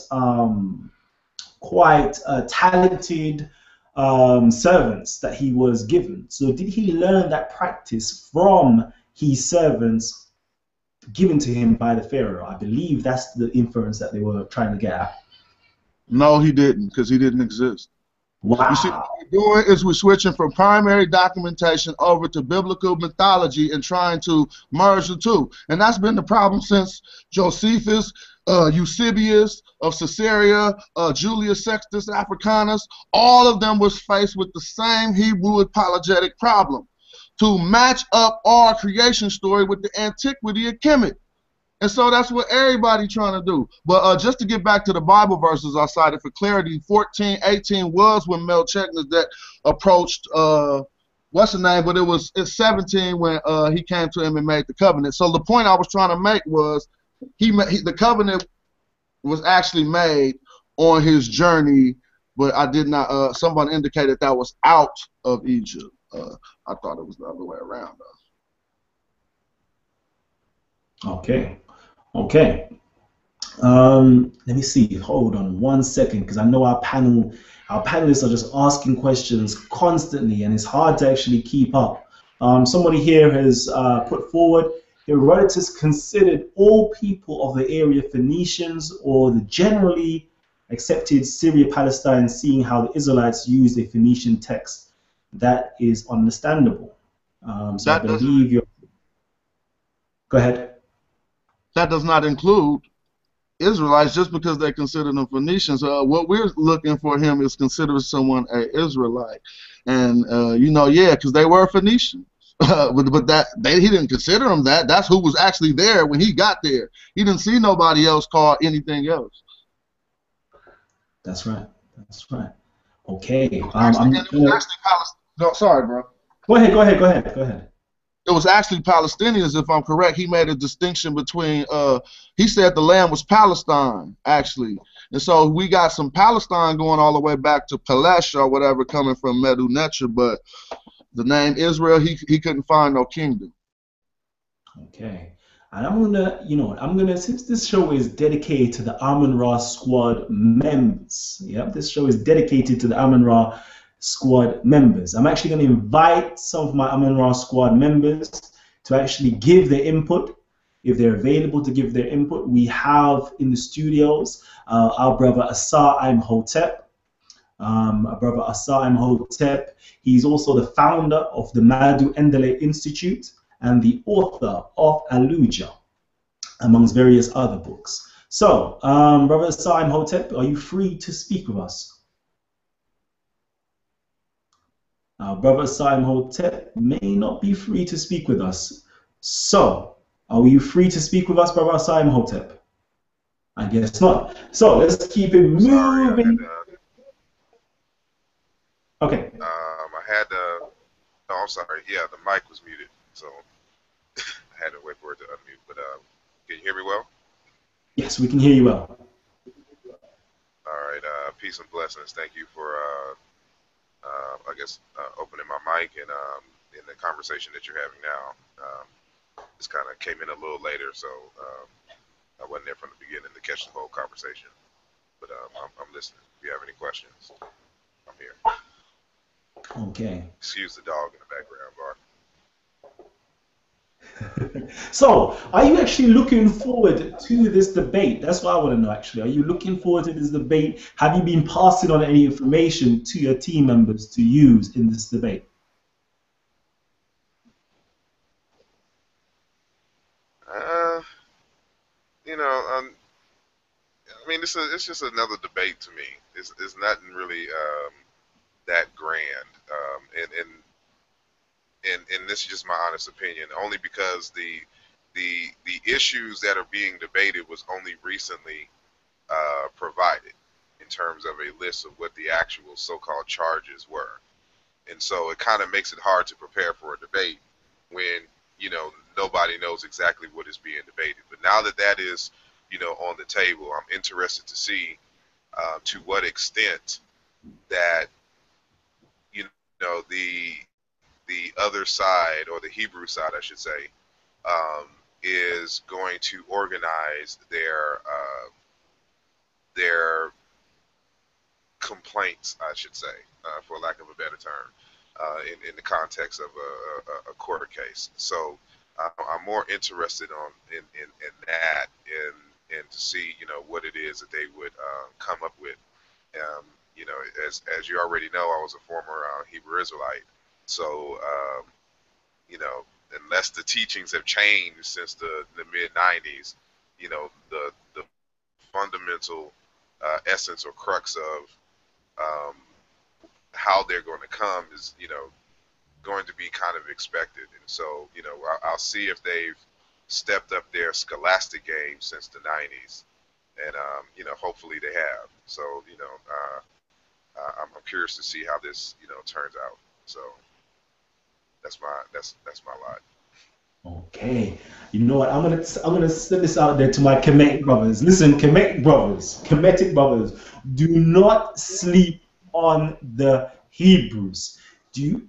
talented servants that he was given. So, did he learn that practice from his servants given to him by the Pharaoh? I believe that's the inference that they were trying to get at. No, he didn't, because he didn't exist. Wow. You see, what we're doing is we're switching from primary documentation over to biblical mythology and trying to merge the two. And that's been the problem since Josephus, Eusebius of Caesarea, Julius Sextus Africanus. All of them was faced with the same Hebrew apologetic problem: to match up our creation story with the antiquity of Kemet. And so that's what everybody trying to do. But just to get back to the Bible verses I cited for clarity, 14:18 was when Melchizedek approached, what's the name? But it's 17 when he came to him and made the covenant. So the point I was trying to make was the covenant was actually made on his journey, but I did not, someone indicated that was out of Egypt. I thought it was the other way around, though. Okay. Let me see. Hold on 1 second, because I know our panelists are just asking questions constantly, and it's hard to actually keep up. Somebody here has put forward: Herodotus considered all people of the area Phoenicians or the generally accepted Syria-Palestine, seeing how the Israelites used a Phoenician text. That is understandable. So I That doesn't. believe you're. Go ahead. That does not include Israelites just because they consider them Phoenicians. What we're looking for him is consider someone an Israelite, and you know, yeah, because they were Phoenicians. But that he didn't consider them that. That's who was actually there when he got there. He didn't see nobody else called anything else. That's right. That's right. Okay. Actually, and it was actually Palestine. No, sorry, bro. Go ahead. Go ahead. Go ahead. Go ahead. It was actually Palestinians, if I'm correct. He made a distinction between, he said the land was Palestine, actually. And so we got some Palestine going all the way back to Palesh or whatever coming from Medu Neter, but the name Israel, he couldn't find no kingdom. Okay. And I'm gonna, since this show is dedicated to the Amun-Ra squad members, yeah, this show is dedicated to the Amun-Ra squad members. I'm actually going to invite some of my Amun-Ra squad members to actually give their input, if they're available to give their input. We have in the studios our brother Asar Imhotep. Our brother Asar Imhotep. He's also the founder of the Madu Endele Institute and the author of Aluja, amongst various other books. So, brother Asar Imhotep, are you free to speak with us? Brother Imhotep may not be free to speak with us. So, are you free to speak with us, Brother Imhotep? I guess not. So, let's keep it moving. Okay. I had no, I'm sorry. Yeah, the mic was muted, so I had to wait for it to unmute. But can you hear me well? Yes, we can hear you well. All right. Peace and blessings. Thank you for I guess opening my mic and in the conversation that you're having now. Just kind of came in a little later, so I wasn't there from the beginning to catch the whole conversation. But I'm listening. If you have any questions, I'm here. Okay. Excuse the dog in the background, Bart. So, are you actually looking forward to this debate? That's what I want to know, actually. Are you looking forward to this debate? Have you been passing on any information to your team members to use in this debate? You know, I mean, it's just another debate to me. It's nothing really that grand, and this is just my honest opinion, only because the issues that are being debated was only recently provided in terms of a list of what the actual so-called charges were, and so it kind of makes it hard to prepare for a debate when nobody knows exactly what is being debated. But now that that is on the table, I'm interested to see to what extent that the other side, or the Hebrew side, I should say, is going to organize their complaints, I should say, for lack of a better term, in the context of a court case. So I'm more interested in that, and to see what it is that they would come up with. As you already know, I was a former Hebrew Israelite. So, unless the teachings have changed since the mid-90s, the fundamental essence or crux of how they're going to come is, going to be kind of expected. And so, I'll see if they've stepped up their scholastic game since the 90s. And, hopefully they have. So, I'm curious to see how this, turns out. So that's my lot. Okay. You know what? I'm gonna send this out there to my Kemetic brothers. Listen, Kemetic brothers, do not sleep on the Hebrews.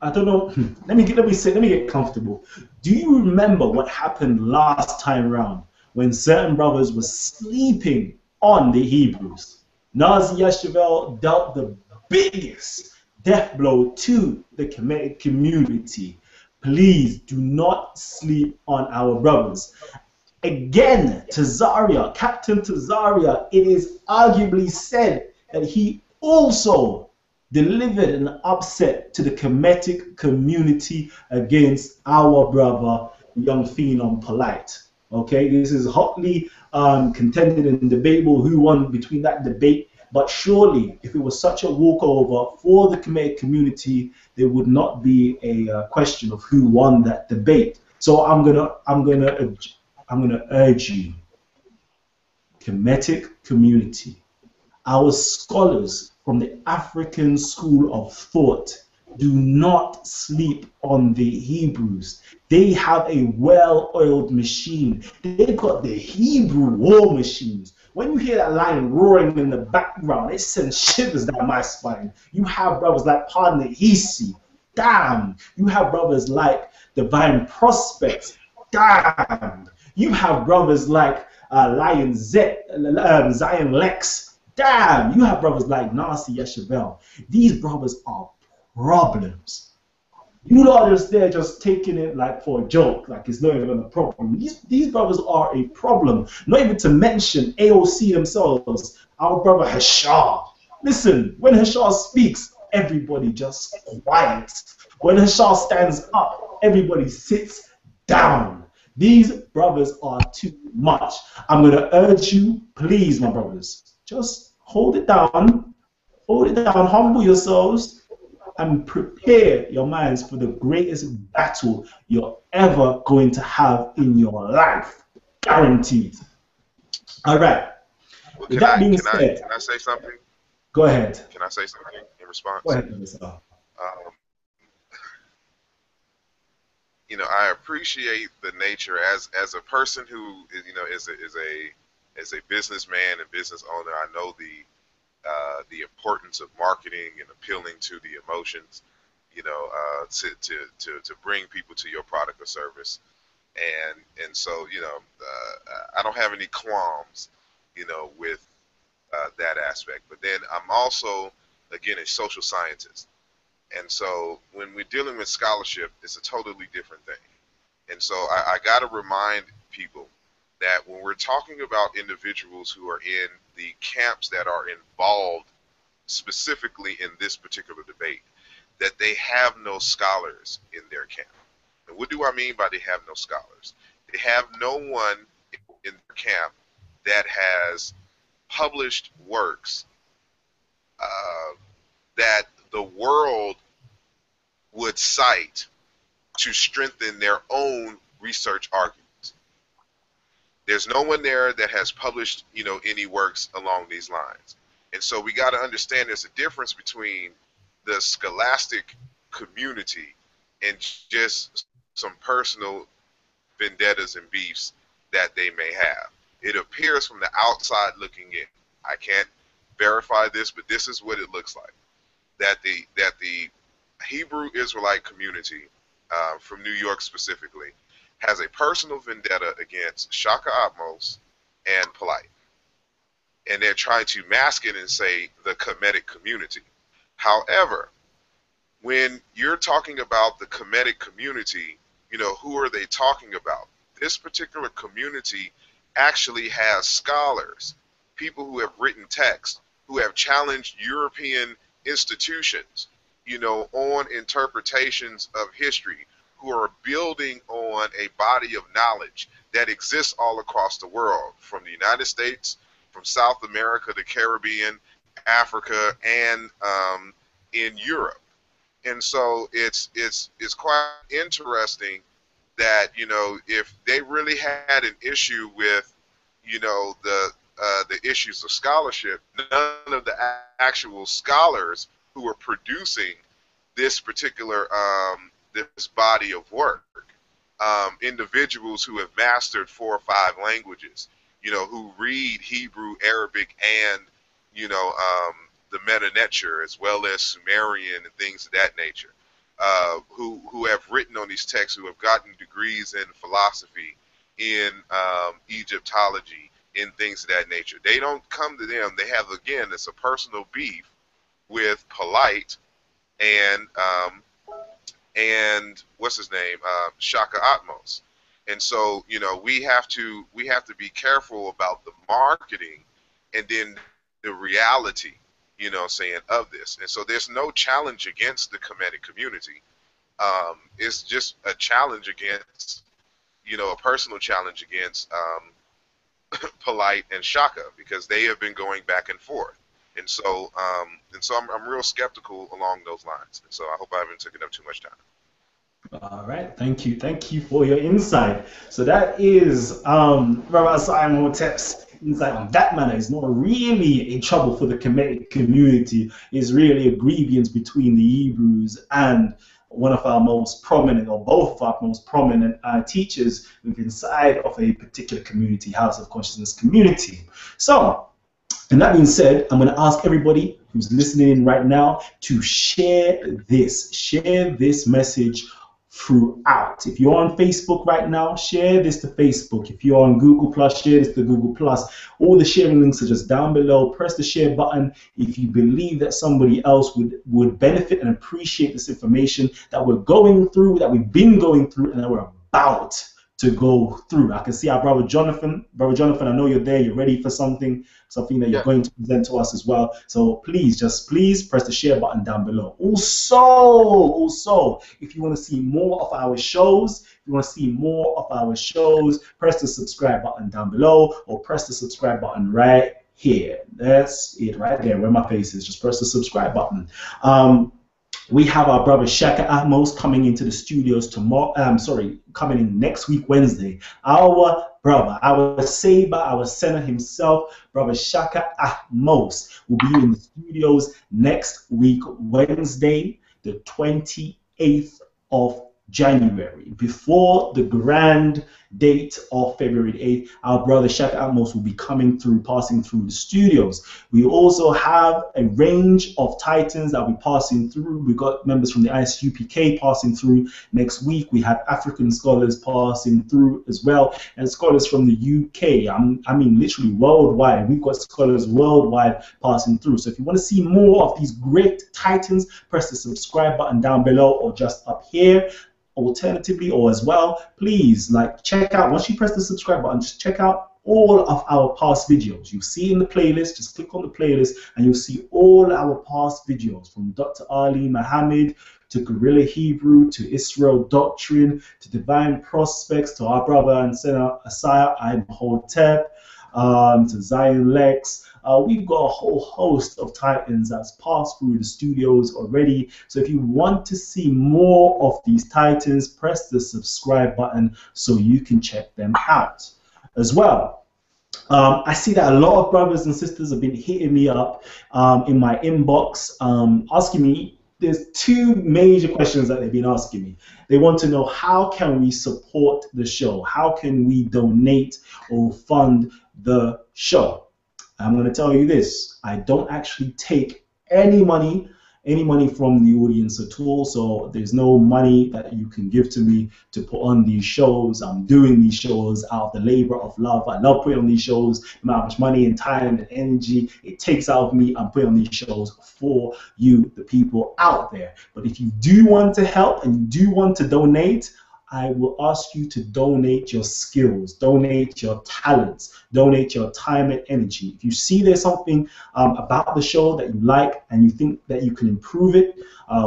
I don't know. Let me get comfortable. Do you remember what happened last time round when certain brothers were sleeping on the Hebrews. Nazi Yashavel dealt the biggest death blow to the Kemetic community. Please do not sleep on our brothers. Again, Tazaria, Captain Tazaria, it is arguably said that he also delivered an upset to the Kemetic community against our brother, young phenom Polite. Okay, this is hotly contended and debatable who won between that debate. But surely, if it was such a walkover for the Kemetic community, there would not be a question of who won that debate. So I'm gonna urge you, Kemetic community, our scholars from the African school of thought, do not sleep on the Hebrews. They have a well-oiled machine. They've got the Hebrew war machines. When you hear that lion roaring in the background, it sends shivers down my spine. You have brothers like Partner Hisi. Damn. You have brothers like Divine Prospects. Damn. You have brothers like Zion Lex. Damn. You have brothers like Nasi Yeshavel. These brothers are problems. You lot are there just taking it like for a joke, like it's not even a problem. These brothers are a problem. Not even to mention AOC themselves, our brother Hashar. Listen, when Hashar speaks, everybody just quiet. When Hashar stands up, everybody sits down. These brothers are too much. I'm going to urge you, please, my brothers, just hold it down, humble yourselves, and prepare your minds for the greatest battle you're ever going to have in your life. Guaranteed. All right. Well, With that being said, can I say something? Go ahead. Can I say something in response? Go ahead, Mr. You know, I appreciate the nature as a person who is a businessman and business owner. I know the importance of marketing and appealing to the emotions, to bring people to your product or service, and so I don't have any qualms, with that aspect. But then I'm also, again, a social scientist. And so when we're dealing with scholarship, it's a totally different thing. And so I got to remind people that when we're talking about individuals who are in the camps that are involved specifically in this particular debate, that they have no scholars in their camp. And what do I mean by they have no scholars? They have no one in their camp that has published works that the world would cite to strengthen their own research arguments. There's no one there that has published, any works along these lines. And so we got to understand there's a difference between the scholastic community and just some personal vendettas and beefs that they may have. It appears from the outside looking in. I can't verify this, but this is what it looks like. That the Hebrew Israelite community from New York specifically has a personal vendetta against Shaka Atmos and Polite. And they're trying to mask it and say the Kemetic community. However, when you're talking about the Kemetic community, who are they talking about? This particular community actually has scholars, people who have written text, who have challenged European institutions, on interpretations of history, who are building on a body of knowledge that exists all across the world, from the United States, from South America, the Caribbean, Africa, and in Europe. And so it's quite interesting that, if they really had an issue with, the issues of scholarship, none of the actual scholars who are producing this particular this body of work, individuals who have mastered 4 or 5 languages, who read Hebrew, Arabic, and the Meta Nature, as well as Sumerian and things of that nature, who have written on these texts, who have gotten degrees in philosophy, in Egyptology, in things of that nature. They don't come to them. They have, again, it's a personal beef with Polite and what's his name, Shaka Atmos. And so, you know, we have to be careful about the marketing and then the reality, you know, saying of this. And so there's no challenge against the Kemetic community. It's just a challenge against, you know, a personal challenge against Polite and Shaka, because they have been going back and forth. And so I'm real skeptical along those lines. And so I hope I haven't taken up too much time. All right, thank you for your insight. So that is Brother Simon Hotep's insight on that matter. Is not really a trouble for the Kemetic community. It's really a grievance between the Hebrews and one of our most prominent, or both of our most prominent teachers inside of a particular community, House of Consciousness community. So, and that being said, I'm going to ask everybody who's listening in right now to share this message throughout. If you're on Facebook right now, share this to Facebook. If you're on Google Plus, share this to Google Plus. All the sharing links are just down below. Press the share button if you believe that somebody else would benefit and appreciate this information that we're going through, that we've been going through, and that we're about to go through. I can see our brother Jonathan. Brother Jonathan, I know you're there. You're ready for something that you're going to present to us as well. So please press the share button down below. Also, if you want to see more of our shows, press the subscribe button down below, or press the subscribe button right here. That's it right there where my face is. Just press the subscribe button. We have our brother Shaka Atmos coming into the studios coming in next week, Wednesday. Our brother, our Saber, our Senna himself, brother Shaka Atmos, will be in the studios next week, Wednesday, the 28th of January, before the grand date of February 8th. Our brother Shaka Atmos will be passing through the studios. We also have a range of Titans that will be passing through. We've got members from the ISUPK passing through next week. We have African scholars passing through as well, and scholars from the UK. I mean, literally worldwide. We've got scholars worldwide passing through. So if you want to see more of these great Titans, press the subscribe button down below, or just up here. Alternatively, or as well, please check out, once you press the subscribe button, just check out all of our past videos. You'll see in the playlist, just click on the playlist and you'll see all our past videos, from Dr. Ali Muhammad to Guerrilla Hebrew to Israel Doctrine to Divine Prospects to our brother and Senator Asaya Imhotep, to Zion Lex. We've got a whole host of Titans that's passed through the studios already. So if you want to see more of these Titans, press the subscribe button so you can check them out as well. I see that a lot of brothers and sisters have been hitting me up in my inbox, asking me, there's two major questions that they've been asking me. They want to know, how can we support the show? How can we donate or fund the show? I'm going to tell you this: I don't actually take any money from the audience at all. So there's no money that you can give to me to put on these shows. I'm doing these shows out of the labor of love. I love putting on these shows. No matter how much money and time and energy it takes out of me, I'm putting on these shows for you, the people out there. But if you do want to help and you do want to donate, I will ask you to donate your skills, donate your talents, donate your time and energy. If you see there's something about the show that you like and you think that you can improve it,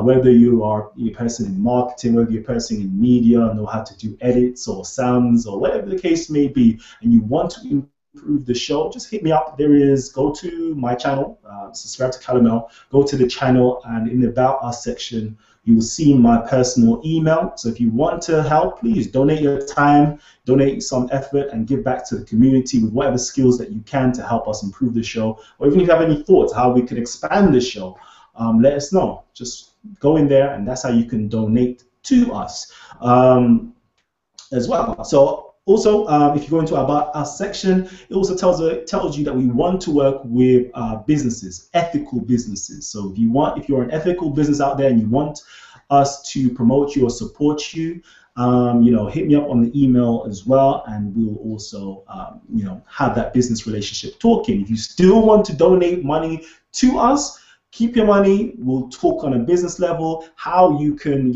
whether you are a person in marketing, whether you're a person in media, know how to do edits or sounds or whatever the case may be, and you want to improve the show, just hit me up. Go to my channel, subscribe to Calamel, go to the channel, and in the About Us section, you will see my personal email. So if you want to help, please donate your time, donate some effort, and give back to the community with whatever skills that you can to help us improve the show. Or even if you have any thoughts how we can expand the show, let us know. Just go in there, and that's how you can donate to us as well. So also, if you go into About Us section, it also tells you that we want to work with businesses, ethical businesses. So if you're an ethical business out there and you want us to promote you or support you, hit me up on the email as well, and we'll also, have that business relationship talking. If you still want to donate money to us, keep your money. We'll talk on a business level how you can,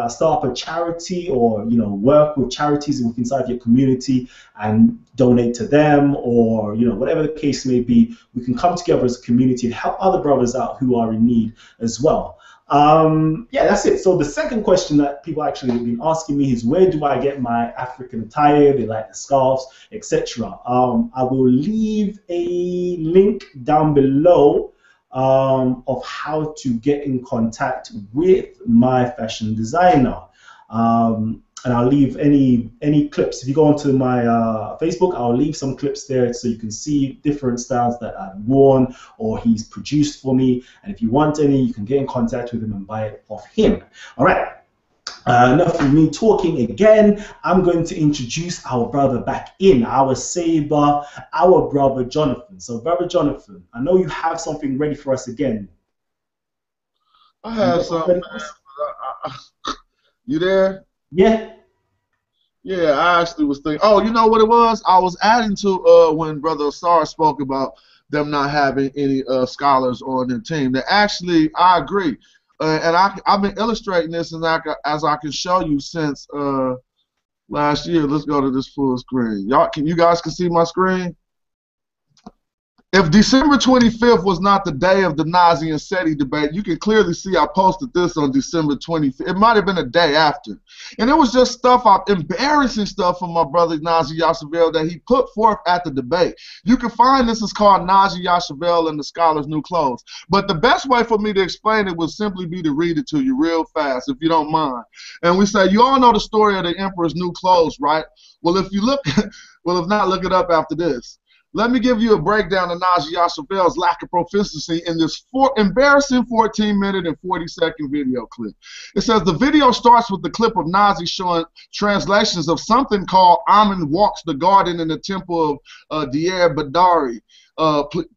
start up a charity or, work with charities inside your community and donate to them, or, whatever the case may be. We can come together as a community and help other brothers out who are in need as well. That's it. So the second question that people actually have been asking me is, where do I get my African attire? They like the scarves, etc. I will leave a link down below of how to get in contact with my fashion designer. And I'll leave any clips. If you go onto my Facebook, I'll leave some clips there so you can see different styles that I've worn or he's produced for me. And if you want any, you can get in contact with him and buy it off him. All right. Enough of me talking again. I'm going to introduce our brother back in, our saber, our brother Jonathan. So, brother Jonathan, I know you have something ready for us again. I have something. You there? Yeah. Yeah, I actually was thinking. Oh, you know what it was? I was adding to when Brother Asar spoke about them not having any scholars on their team. That actually, I agree. And I've been illustrating this as I can show you since last year. Let's go to this full screen. You guys can see my screen? If December 25th was not the day of the Nazi and SETI debate, you can clearly see I posted this on December 25th. It might have been a day after. And it was just embarrassing stuff from my brother Nazi Yashavel that he put forth at the debate. You can find this is called Nazi Yashavel and the Scholar's New Clothes. But the best way for me to explain it would simply be to read it to you real fast, if you don't mind. And we say, you all know the story of the Emperor's New Clothes, right? Well, if not, look it up after this. Let me give you a breakdown of Nazi Yashavel's lack of proficiency in this embarrassing 14-minute and 40-second video clip. It says the video starts with the clip of Nazi showing translations of something called Amen Walks the Garden in the Temple of Deir Badari.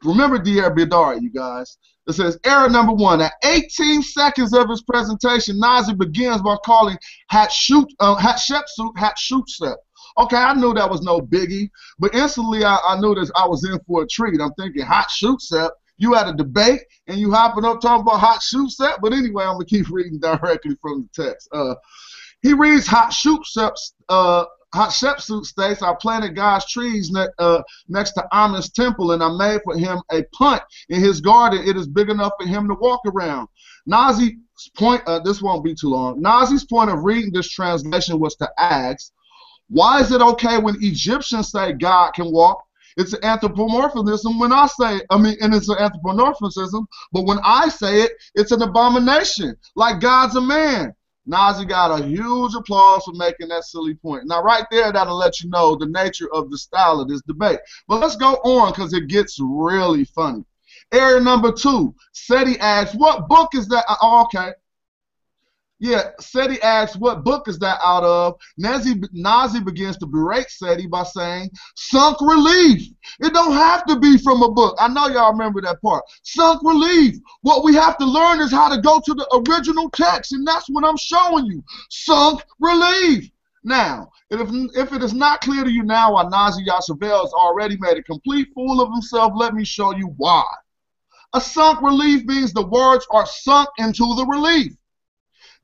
Remember Deir Badari, you guys. It says, error number 1. At 18 seconds of his presentation, Nazi begins by calling Hatshepsut Hatshepsut. Okay, I knew that was no biggie, but instantly I knew that I was in for a treat. I'm thinking, Hatshepsut, you had a debate and you hopping up talking about Hatshepsut? But anyway, I'm going to keep reading directly from the text. He reads Hatshepsut states, I planted God's trees next to Amen's temple, and I made for him a punt in his garden. It is big enough for him to walk around. Nazi's point, this won't be too long. Nazi's point of reading this translation was to ask, why is it okay when Egyptians say God can walk? It's an anthropomorphism when and it's an anthropomorphism, but when I say it, it's an abomination, like God's a man. Nazi got a huge applause for making that silly point. Now, right there, that'll let you know the nature of the style of this debate. But let's go on, because it gets really funny. Area number 2, SETI asks, what book is that? Okay. Yeah, SETI asks, what book is that out of? Nazi begins to berate SETI by saying, sunk relief. It don't have to be from a book. I know y'all remember that part. Sunk relief. What we have to learn is how to go to the original text, and that's what I'm showing you. Sunk relief. Now, if it is not clear to you now why Nazi Yashavel has already made a complete fool of himself, let me show you why. A sunk relief means the words are sunk into the relief.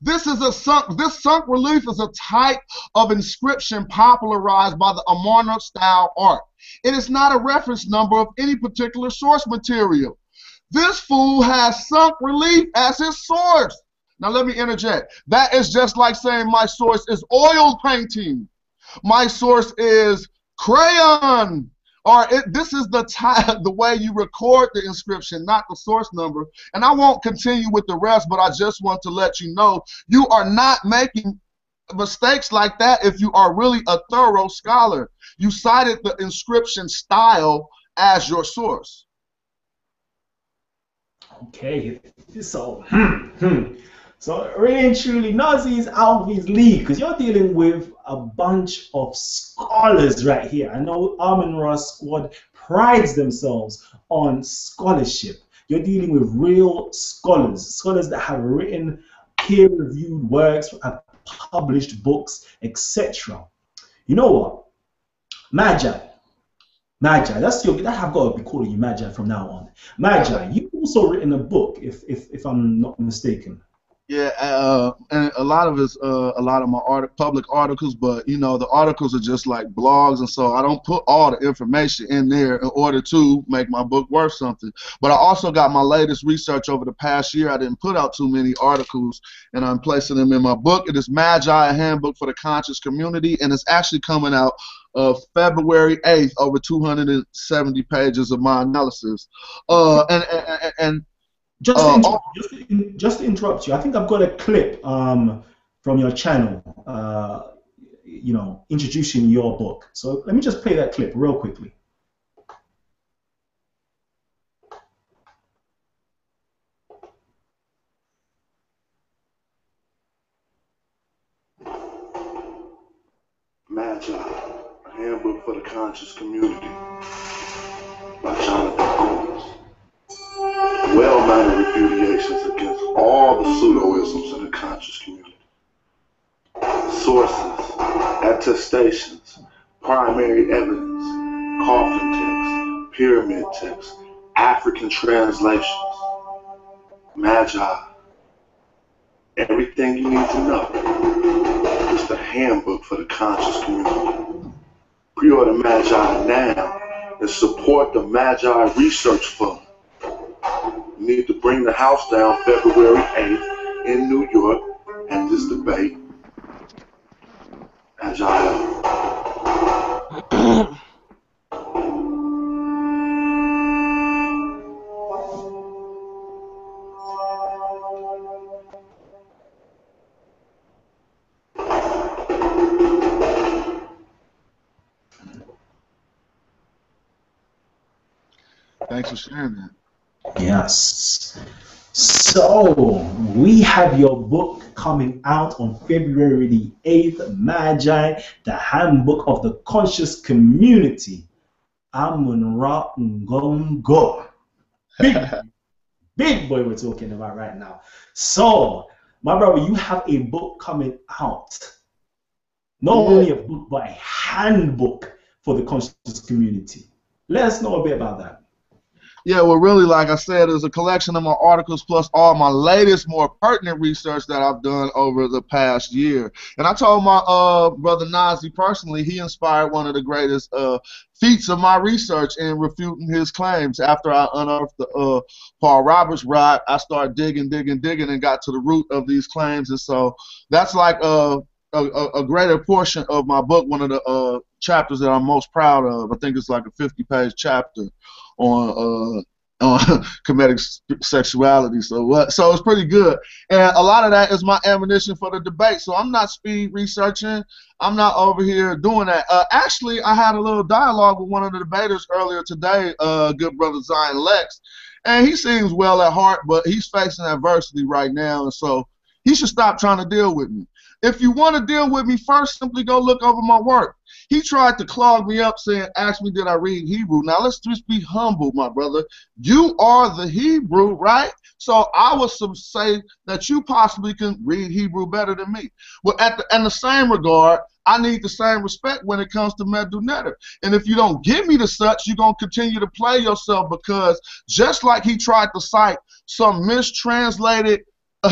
This sunk relief is a type of inscription popularized by the Amarna style art. It is not a reference number of any particular source material. This fool has sunk relief as his source. Now let me interject. That is just like saying my source is oil painting. My source is crayon. Or this is the way you record the inscription, not the source number. And I won't continue with the rest, but I just want to let you know you are not making mistakes like that if you are really a thorough scholar. You cited the inscription style as your source. Okay, so So really and truly, Nazi is out of his league, because you're dealing with a bunch of scholars right here. I know Amen Ra's squad prides themselves on scholarship. You're dealing with real scholars, scholars that have written peer-reviewed works, published books, etc. You know what? Magi. Magi, that I've got to be calling you Magi from now on. Magi, you've also written a book, if I'm not mistaken. Yeah, and a lot of it's a lot of my public articles, but you know the articles are just like blogs, and so I don't put all the information in there in order to make my book worth something. But I also got my latest research over the past year. I didn't put out too many articles, and I'm placing them in my book. It is Magi, a handbook for the conscious community, and it's actually coming out February 8th, over 270 pages of my analysis. Just to interrupt you, I think I've got a clip from your channel, you know, introducing your book. So let me just play that clip real quickly. Magi, a handbook for the conscious community by Jonathan Owens. Well-mannered repudiations against all the pseudoisms in the conscious community. Sources, attestations, primary evidence, coffin texts, pyramid texts, African translations. Magi. Everything you need to know. It's the handbook for the conscious community. Pre-order Magi now and support the Magi Research Fund. You need to bring the house down February 8th in New York at this debate. Agile. Thanks for sharing that. Yes. So we have your book coming out on February the 8th, Magi, the Handbook of the Conscious Community. Amun-Ra Ngongo. Big boy we're talking about right now. So, my brother, you have a book coming out. Not only a book, but a handbook for the conscious community. Let us know a bit about that. Yeah, well, really, like I said, it's a collection of my articles plus all my latest, more pertinent research that I've done over the past year. And I told my brother Nazi personally, he inspired one of the greatest feats of my research in refuting his claims. After I unearthed the Paul Roberts ride, I started digging, and got to the root of these claims. And so that's like a greater portion of my book, one of the chapters that I'm most proud of. I think it's like a 50-page chapter on Kemetic sexuality. So it's pretty good, and a lot of that is my ammunition for the debate. So I'm not speed researching. I'm not over here doing that. Actually, I had a little dialogue with one of the debaters earlier today, good brother Zion Lex, and he seems well at heart, but he's facing adversity right now, and so he should stop trying to deal with me. If you want to deal with me, first simply go look over my work. He tried to clog me up saying, ask me, did I read Hebrew? Now, let's just be humble, my brother. You are the Hebrew, right? So I would say that you possibly can read Hebrew better than me. Well, in the same regard, I need the same respect when it comes to Medunetter. And if you don't give me the such, you're going to continue to play yourself, because just like he tried to cite some mistranslated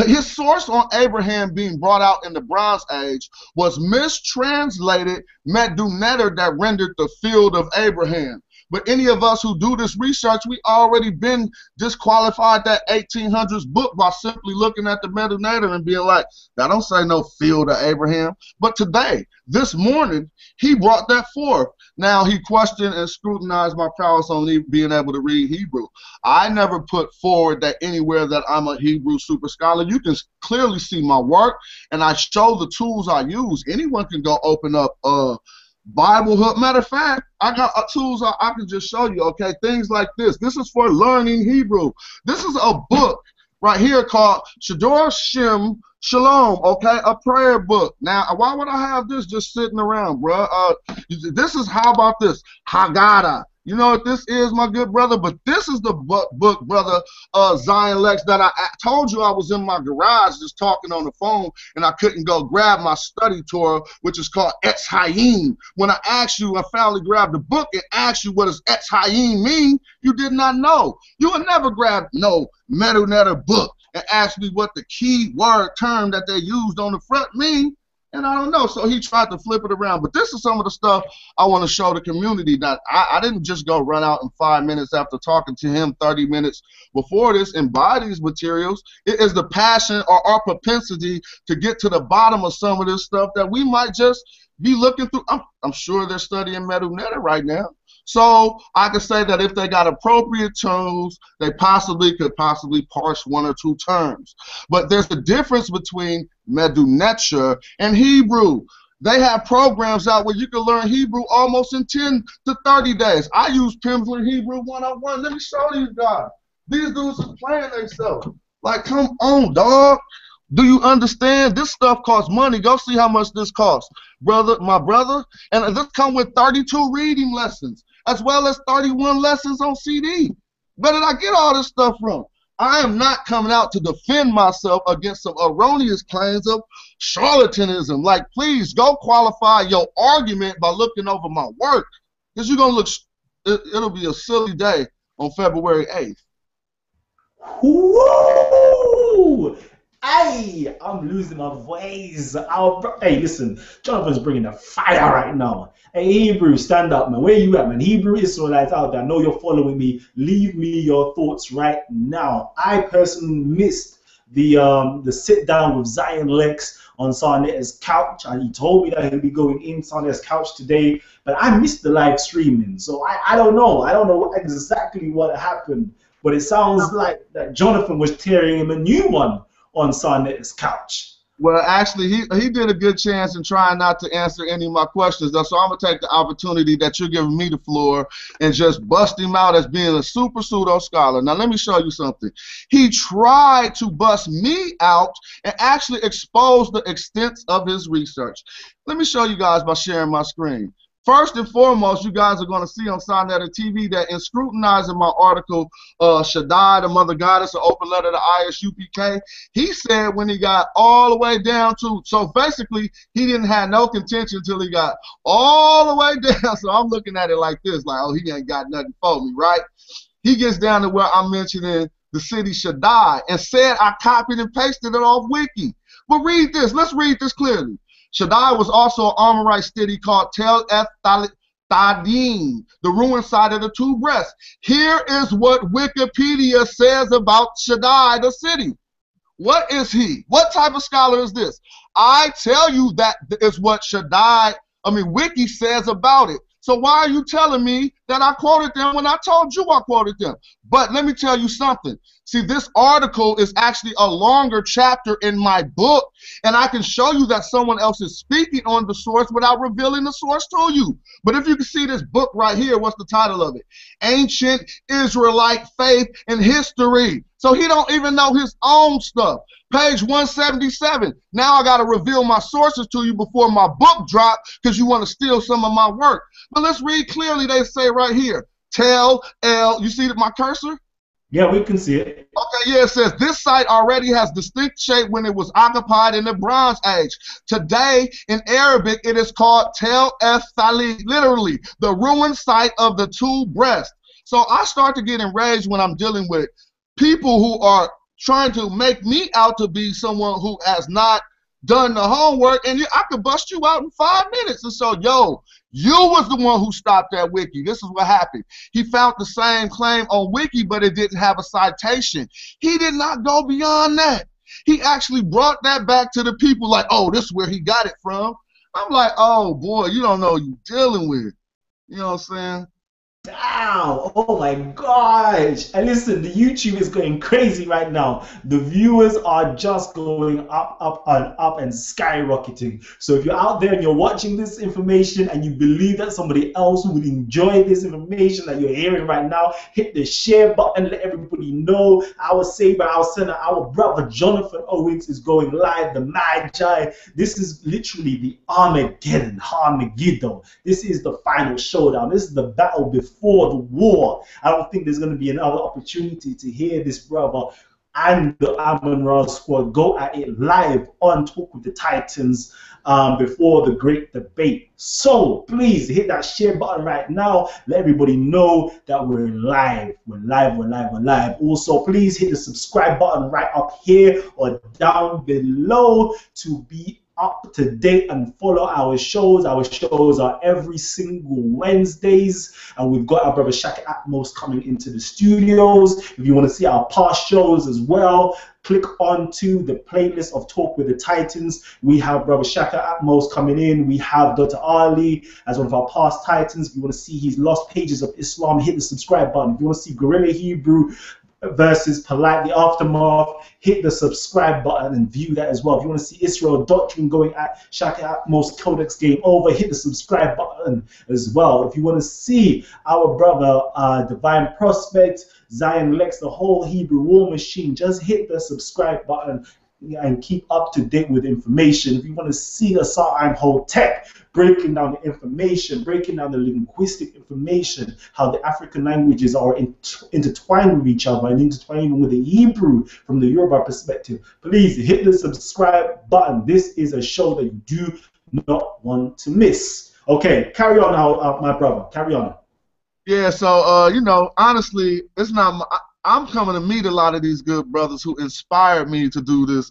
his source on Abraham being brought out in the Bronze Age was mistranslated Medunetter that rendered the field of Abraham. But any of us who do this research, we already been disqualified that 1800s book by simply looking at the Medunetter and being like, that don't say no field of Abraham. But today, this morning, he brought that forth. Now, he questioned and scrutinized my prowess on being able to read Hebrew. I never put forward that anywhere that I'm a Hebrew super scholar. You can clearly see my work, and I show the tools I use. Anyone can go open up Bible Hub. Matter of fact, I got tools I can just show you, okay? Things like this. This is for learning Hebrew. This is a book right here called Shador Shem Shalom, okay? A prayer book. Now, why would I have this just sitting around, bro? This is, how about this? Haggadah. You know what this is, my good brother? But this is the book, brother, Zion Lex, that I told you I was in my garage just talking on the phone, and I couldn't go grab my study Torah, which is called Etz Hayim. When I asked you, I finally grabbed the book and asked you what does Etz Hayim mean, you did not know. You would never grab no Medunetter book and ask me what the key word term that they used on the front mean. And I don't know, so he tried to flip it around. But this is some of the stuff I want to show the community, that I didn't just go run out in 5 minutes after talking to him 30 minutes before this and buy these materials. It is the passion or our propensity to get to the bottom of some of this stuff that we might just be looking through. I'm sure they're studying Medunetter right now. So I could say that if they got appropriate tools, they could possibly parse 1 or 2 terms. But there's a difference between Medunetter and Hebrew. They have programs out where you can learn Hebrew almost in 10 to 30 days. I use Pimsleur Hebrew 101. Let me show these guys. These dudes are playing themselves. Like, come on, dog. Do you understand? This stuff costs money. Go see how much this costs, brother, my brother. And this come with 32 reading lessons, as well as 31 lessons on CD. Where did I get all this stuff from? I am not coming out to defend myself against some erroneous claims of charlatanism. Like, please go qualify your argument by looking over my work, because you're going to look, it'll be a silly day on February 8th. Woo! Hey, I'm losing my voice. Hey, listen, Jonathan's bringing the fire right now. Hey, Hebrew, stand up, man. Where you at, man? Hebrew Israelites out there, I know you're following me. Leave me your thoughts right now. I personally missed the sit down with Zion Lex on Sarnet's couch, and he told me that he'll be going in Sarnet's couch today, but I missed the live streaming, so I don't know. I don't know exactly what happened, but it sounds like that Jonathan was tearing him a new one on Sarnet's couch. Well, actually, he did a good chance in trying not to answer any of my questions. So I'm going to take the opportunity that you're giving me the floor and just bust him out as being a super pseudo scholar. Now, let me show you something. He tried to bust me out and actually expose the extent of his research. Let me show you guys by sharing my screen. First and foremost, you guys are going to see on Sarnet TV that in scrutinizing my article, Shaddai, the Mother Goddess, an open letter to ISUPK, he said when he got all the way down to, so basically he didn't have no contention until he got all the way down. So I'm looking at it like this, like, oh, he ain't got nothing for me, right? He gets down to where I'm mentioning the city Shaddai and said I copied and pasted it off Wiki. But read this. Let's read this clearly. Shaddai was also an Amorite city called Tel Eth Tadim, the ruined site of the 2 breasts. Here is what Wikipedia says about Shaddai, the city. What is he? What type of scholar is this? I tell you that is what Wiki says about it. So why are you telling me that I quoted them when I told you I quoted them? But let me tell you something. See, this article is actually a longer chapter in my book, and I can show you that someone else is speaking on the source without revealing the source to you. But if you can see this book right here, what's the title of it? Ancient Israelite Faith and History. So he don't even know his own stuff. Page 177. Now I got to reveal my sources to you before my book drop because you want to steal some of my work. But let's read clearly. They say right here, Tel El, you see my cursor? Yeah, we can see it. Okay, yeah, it says this site already has distinct shape when it was occupied in the Bronze Age. Today, in Arabic, it is called Tel Eth Thali, literally, the ruined site of the 2 breasts. So I start to get enraged when I'm dealing with people who are trying to make me out to be someone who has not done the homework, and I could bust you out in 5 minutes. And so, yo, you was the one who stopped that Wiki. This is what happened. He found the same claim on Wiki, but it didn't have a citation. He did not go beyond that. He actually brought that back to the people like, oh, this is where he got it from. I'm like, oh, boy, you don't know what you're dealing with. You know what I'm saying? Wow, oh my gosh. And listen, the YouTube is going crazy right now. The viewers are just going up and skyrocketing. So if you're out there and you're watching this information and you believe that somebody else would enjoy this information that you're hearing right now, hit the share button, let everybody know. Our savior, our sinner, our brother Jonathan Owens is going live, the Magi. This is literally the Armageddon. This is the final showdown. This is the battle before before the war. I don't think there's going to be another opportunity to hear this brother and the Amon-Ra squad go at it live on Talk with the Titans before the great debate. So please hit that share button right now. Let everybody know that we're live. We're live, we're live, we're live. Also, please hit the subscribe button right up here or down below to be up to date and follow our shows. Our shows are every single Wednesdays, and we've got our brother Shaka Atmos coming into the studios. If you want to see our past shows as well, click onto the playlist of Talk with the Titans. We have brother Shaka Atmos coming in. We have Dr. Ali as one of our past Titans. If you want to see his Lost Pages of Islam, hit the subscribe button. If you want to see Guerrilla Hebrew versus Politely Aftermath, hit the subscribe button and view that as well. If you want to see Israel Doctrine going at Shaka Atmos Codex Game Over, hit the subscribe button as well. If you want to see our brother Divine Prospect, Zion Lex, the whole Hebrew War Machine, just hit the subscribe button and keep up to date with information. If you want to see Asar Imhotep breaking down the information, breaking down the linguistic information, how the African languages are intertwined with each other and intertwined even with the Hebrew from the Yoruba perspective, please hit the subscribe button. This is a show that you do not want to miss. Okay, carry on now, my brother. Carry on. Yeah, so, you know, honestly, it's not I'm coming to meet a lot of these good brothers who inspired me to do this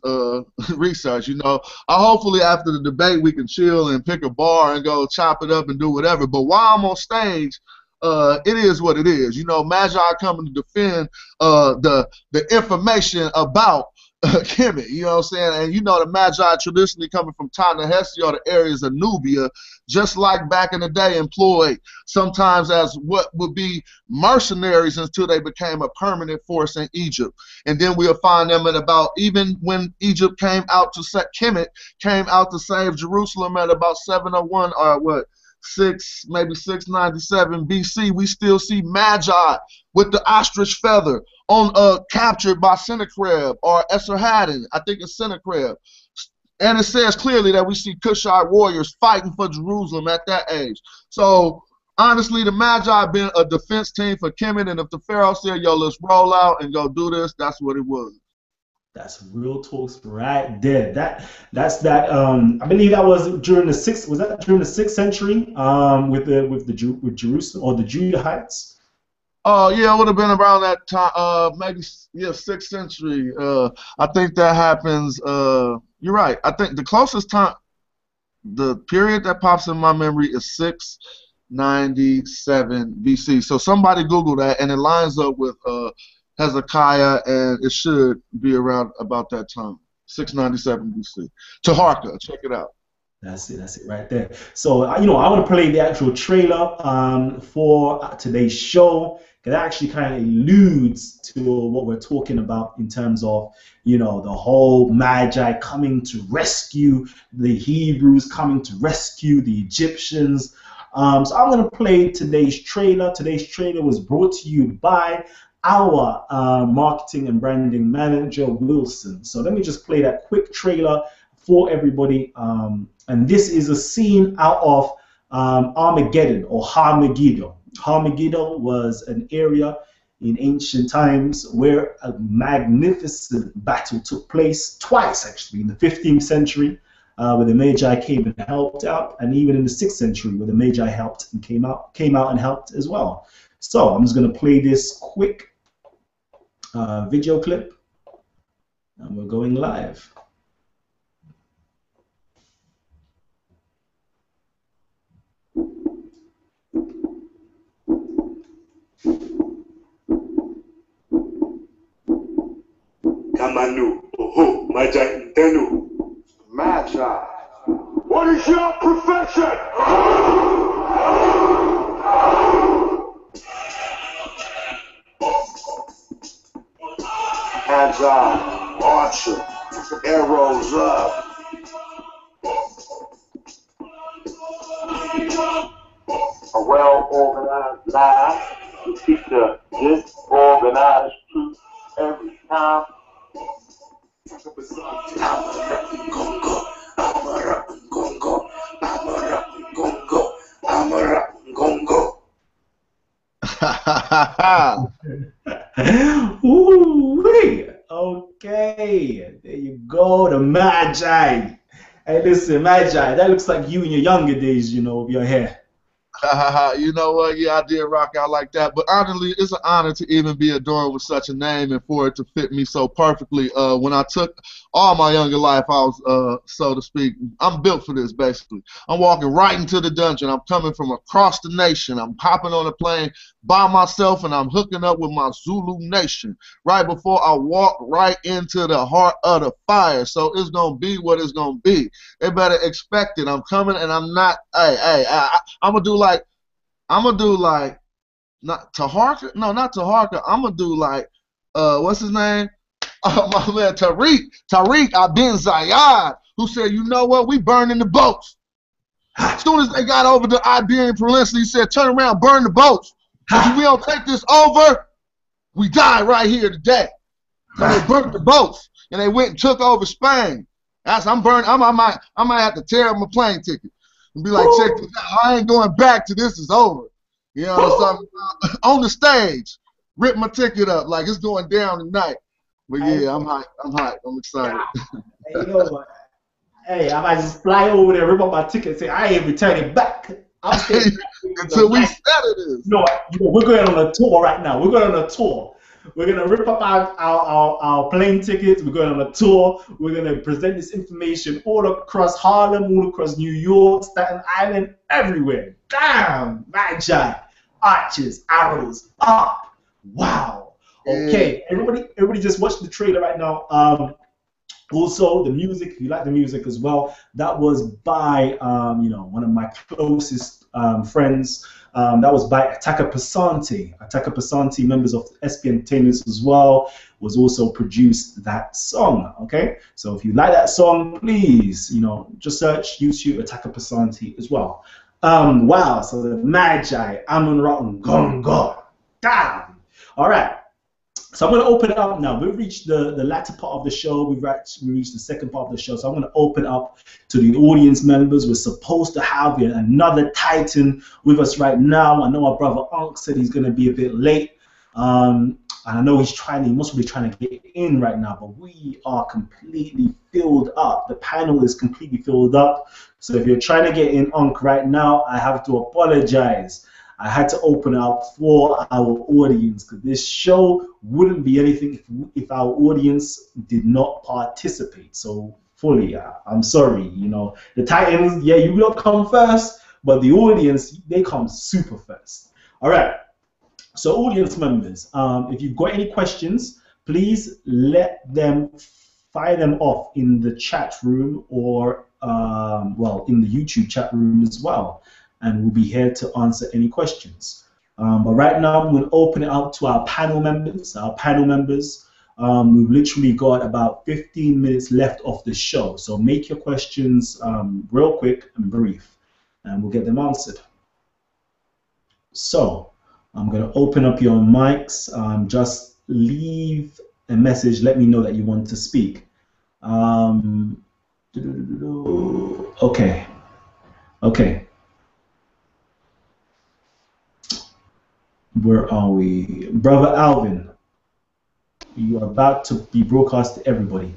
research. You know, hopefully after the debate we can chill and pick a bar and go chop it up and do whatever. But while I'm on stage, it is what it is. You know, Magi coming to defend the information about Kemet, you know what I'm saying? And you know the Magi traditionally coming from Ta-Nehesi or the areas of Nubia, just like back in the day employed sometimes as what would be mercenaries until they became a permanent force in Egypt. And then we'll find them at about, even when Egypt came out to set Kemet, came out to save Jerusalem at about 701 or what? Maybe 697 BC, we still see Magi with the ostrich feather on captured by Sennacherib or Esarhaddon. I think it's Sennacherib. And it says clearly that we see Cushite warriors fighting for Jerusalem at that age. So honestly, the Magi been a defense team for Kemet, and if the Pharaoh said, yo, let's roll out and go do this, that's what it was. That's real talks right there. That's that. I believe that was during the sixth. Was that during the 6th century? With Jerusalem or the Judahites? Yeah, it would have been around that time. Maybe 6th century. I think that happens. You're right. I think the closest time, the period that pops in my memory is 697 BC. So somebody Google that, and it lines up with Hezekiah, and it should be around about that time, 697 BC. Taharka, check it out. That's it right there. So, you know, I want to play the actual trailer for today's show, because that actually kind of alludes to what we're talking about in terms of, you know, the whole Magi coming to rescue the Hebrews, coming to rescue the Egyptians. So I'm going to play today's trailer. Today's trailer was brought to you by our marketing and branding manager, Wilson. So let me just play that quick trailer for everybody. And this is a scene out of Armageddon or Armageddon. Armageddon was an area in ancient times where a magnificent battle took place twice, actually, in the 15th century, where the Magi came and helped out, and even in the 6th century, where the Magi helped and came out and helped as well. So I'm just going to play this quick video clip, and we're going live. Kamanu, oho, Magi Intenu. Magi, what is your profession? Magi, archer, arrows up. A well-organized lie to teach a disorganized truth every time. Ooh-wee. Okay, there you go, the Magi. Hey, listen, Magi, that looks like you in your younger days, you know, with your hair. You know what? Yeah, I did rock out like that. But honestly, it's an honor to even be adorned with such a name and for it to fit me so perfectly. When I took all my younger life, I was, so to speak, I'm built for this, basically. I'm walking right into the dungeon. I'm coming from across the nation. I'm hopping on a plane by myself, and I'm hooking up with my Zulu nation right before I walk right into the heart of the fire. So it's going to be what it's going to be. They better expect it. I'm coming, and I'm not, I'm going to do like, not Taharka? No, not Taharka. I'm going to do like, what's his name? My man Tariq Abin Zayed, who said, you know what, we burning the boats. As soon as they got over the Iberian Peninsula, he said, turn around, burn the boats. If we don't take this over, we die right here today. So they burnt the boats, and they went and took over Spain. I'm burning. I might have to tear up my plane ticket and be like, check this out. I ain't going back till this is over. You know, so on the stage, rip my ticket up like it's going down tonight. But yeah, I'm hyped. I'm excited. Hey, yo, hey, I might just fly over there, rip up my ticket, and say I ain't returning back. I'm staying until we settle this. No, we're going on a tour right now. We're going on a tour. We're gonna rip up our plane tickets. We're going on a tour. We're gonna present this information all across Harlem, all across New York, Staten Island, everywhere. Damn, Magi, arches, arrows, up. Wow. Okay, everybody, just watch the trailer right now. Also, the music, if you like the music as well, that was by one of my closest friends. That was by Ataka Pasante. Ataka Pasante, members of SP Entertainment as well, was also produced that song. Okay, so if you like that song, please, just search YouTube Ataka Pasante as well. Wow, so the Magi, Amun Rotten, Gongo. Damn. All right. So I'm going to open it up now. We've reached the latter part of the show. We reached the second part of the show. So I'm going to open up to the audience members. We're supposed to have another Titan with us right now. I know our brother Unc said he's going to be a bit late. And I know he must be trying to get in right now, but we are completely filled up. The panel is completely filled up. So if you're trying to get in, Unc, right now, I have to apologize. I had to open up for our audience because this show wouldn't be anything if our audience did not participate. So fully, I'm sorry. The Titans, yeah, you will come first, but the audience, they come super first. All right. So audience members, if you've got any questions, please let them fire them off in the chat room or, in the YouTube chat room as well. And we'll be here to answer any questions. But right now, I'm going to open it up to our panel members. We've literally got about 15 minutes left of the show. So make your questions real quick and brief, and we'll get them answered. So I'm going to open up your mics. Just leave a message. Let me know that you want to speak. Okay. Where are we? Brother Alvin, you are about to be broadcast to everybody.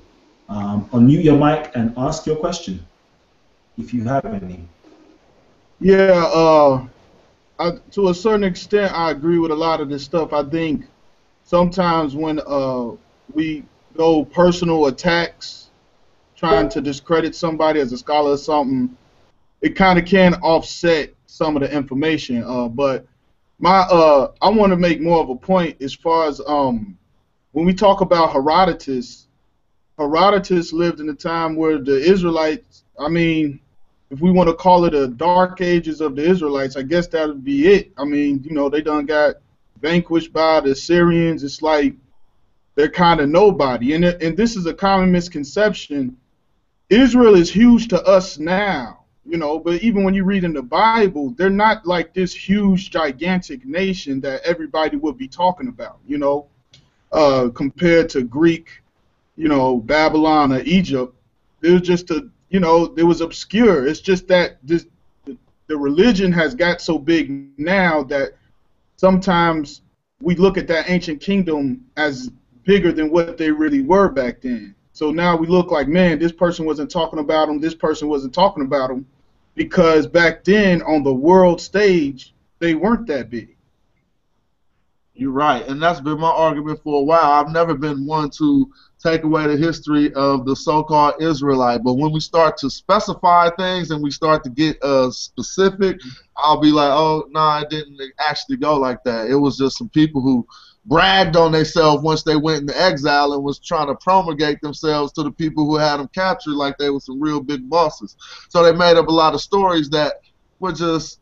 Unmute your mic and ask your question, if you have any. Yeah, to a certain extent, I agree with a lot of this stuff. I think sometimes when we go personal attacks, trying to discredit somebody as a scholar or something, it kind of can offset some of the information. But I want to make more of a point as far as when we talk about Herodotus. Herodotus lived in a time where the Israelites, if we want to call it a dark ages of the Israelites, I guess that would be it. They done got vanquished by the Assyrians. It's like they're kind of nobody. And this is a common misconception. Israel is huge to us now. But even when you read in the Bible, they're not like this huge, gigantic nation that everybody would be talking about, compared to Greek, Babylon or Egypt. It was just it was obscure. It's just that the religion has got so big now that sometimes we look at that ancient kingdom as bigger than what they really were back then. So now we look like, man, this person wasn't talking about them, this person wasn't talking about them, because back then on the world stage, they weren't that big. You're right, and that's been my argument for a while. I've never been one to take away the history of the so-called Israelite, but when we start to specify things and we start to get specific, I'll be like, oh, no, it didn't actually go like that. It was just some people who bragged on themselves once they went into exile and was trying to promulgate themselves to the people who had them captured like they were some real big bosses. So they made up a lot of stories that were just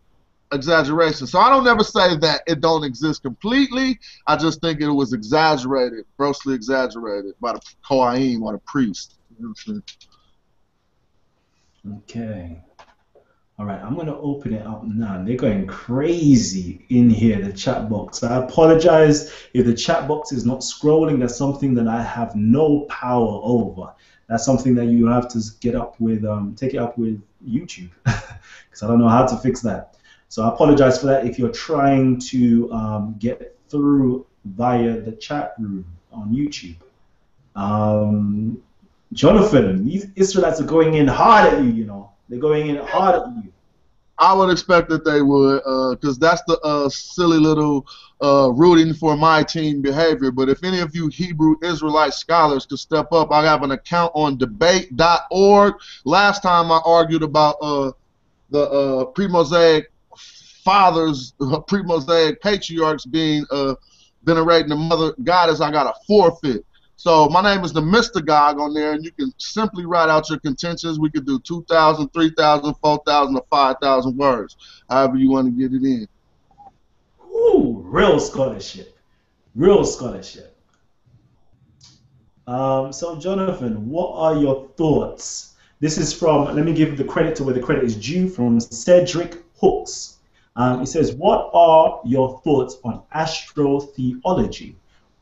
exaggeration. So I don't ever say that it don't exist completely. I just think it was exaggerated, grossly exaggerated by the Kohanim or the priest. Okay. All right, I'm going to open it up now. They're going crazy in here, the chat box. I apologize if the chat box is not scrolling. That's something that I have no power over. That's something that you have to get up with, take it up with YouTube, because I don't know how to fix that. So I apologize for that if you're trying to get through via the chat room on YouTube. Jonathan, these Israelites are going in hard at you, you know. They're going in hard at you. I would expect that they would, because that's the silly little rooting for my team behavior. But if any of you Hebrew Israelite scholars could step up, I have an account on debate.org. Last time I argued about the pre-Mosaic fathers, pre-Mosaic patriarchs being venerating the mother goddess. I got a forfeit. So my name is the Mystagogue on there, and you can simply write out your contentions. We could do 2,000, 3,000, 4,000, or 5,000 words, however you want to get it in. Ooh, real scholarship. Real scholarship. So Jonathan, what are your thoughts? This is from, let me give the credit to where the credit is due, from Cedric Hooks. It says, what are your thoughts on astrotheology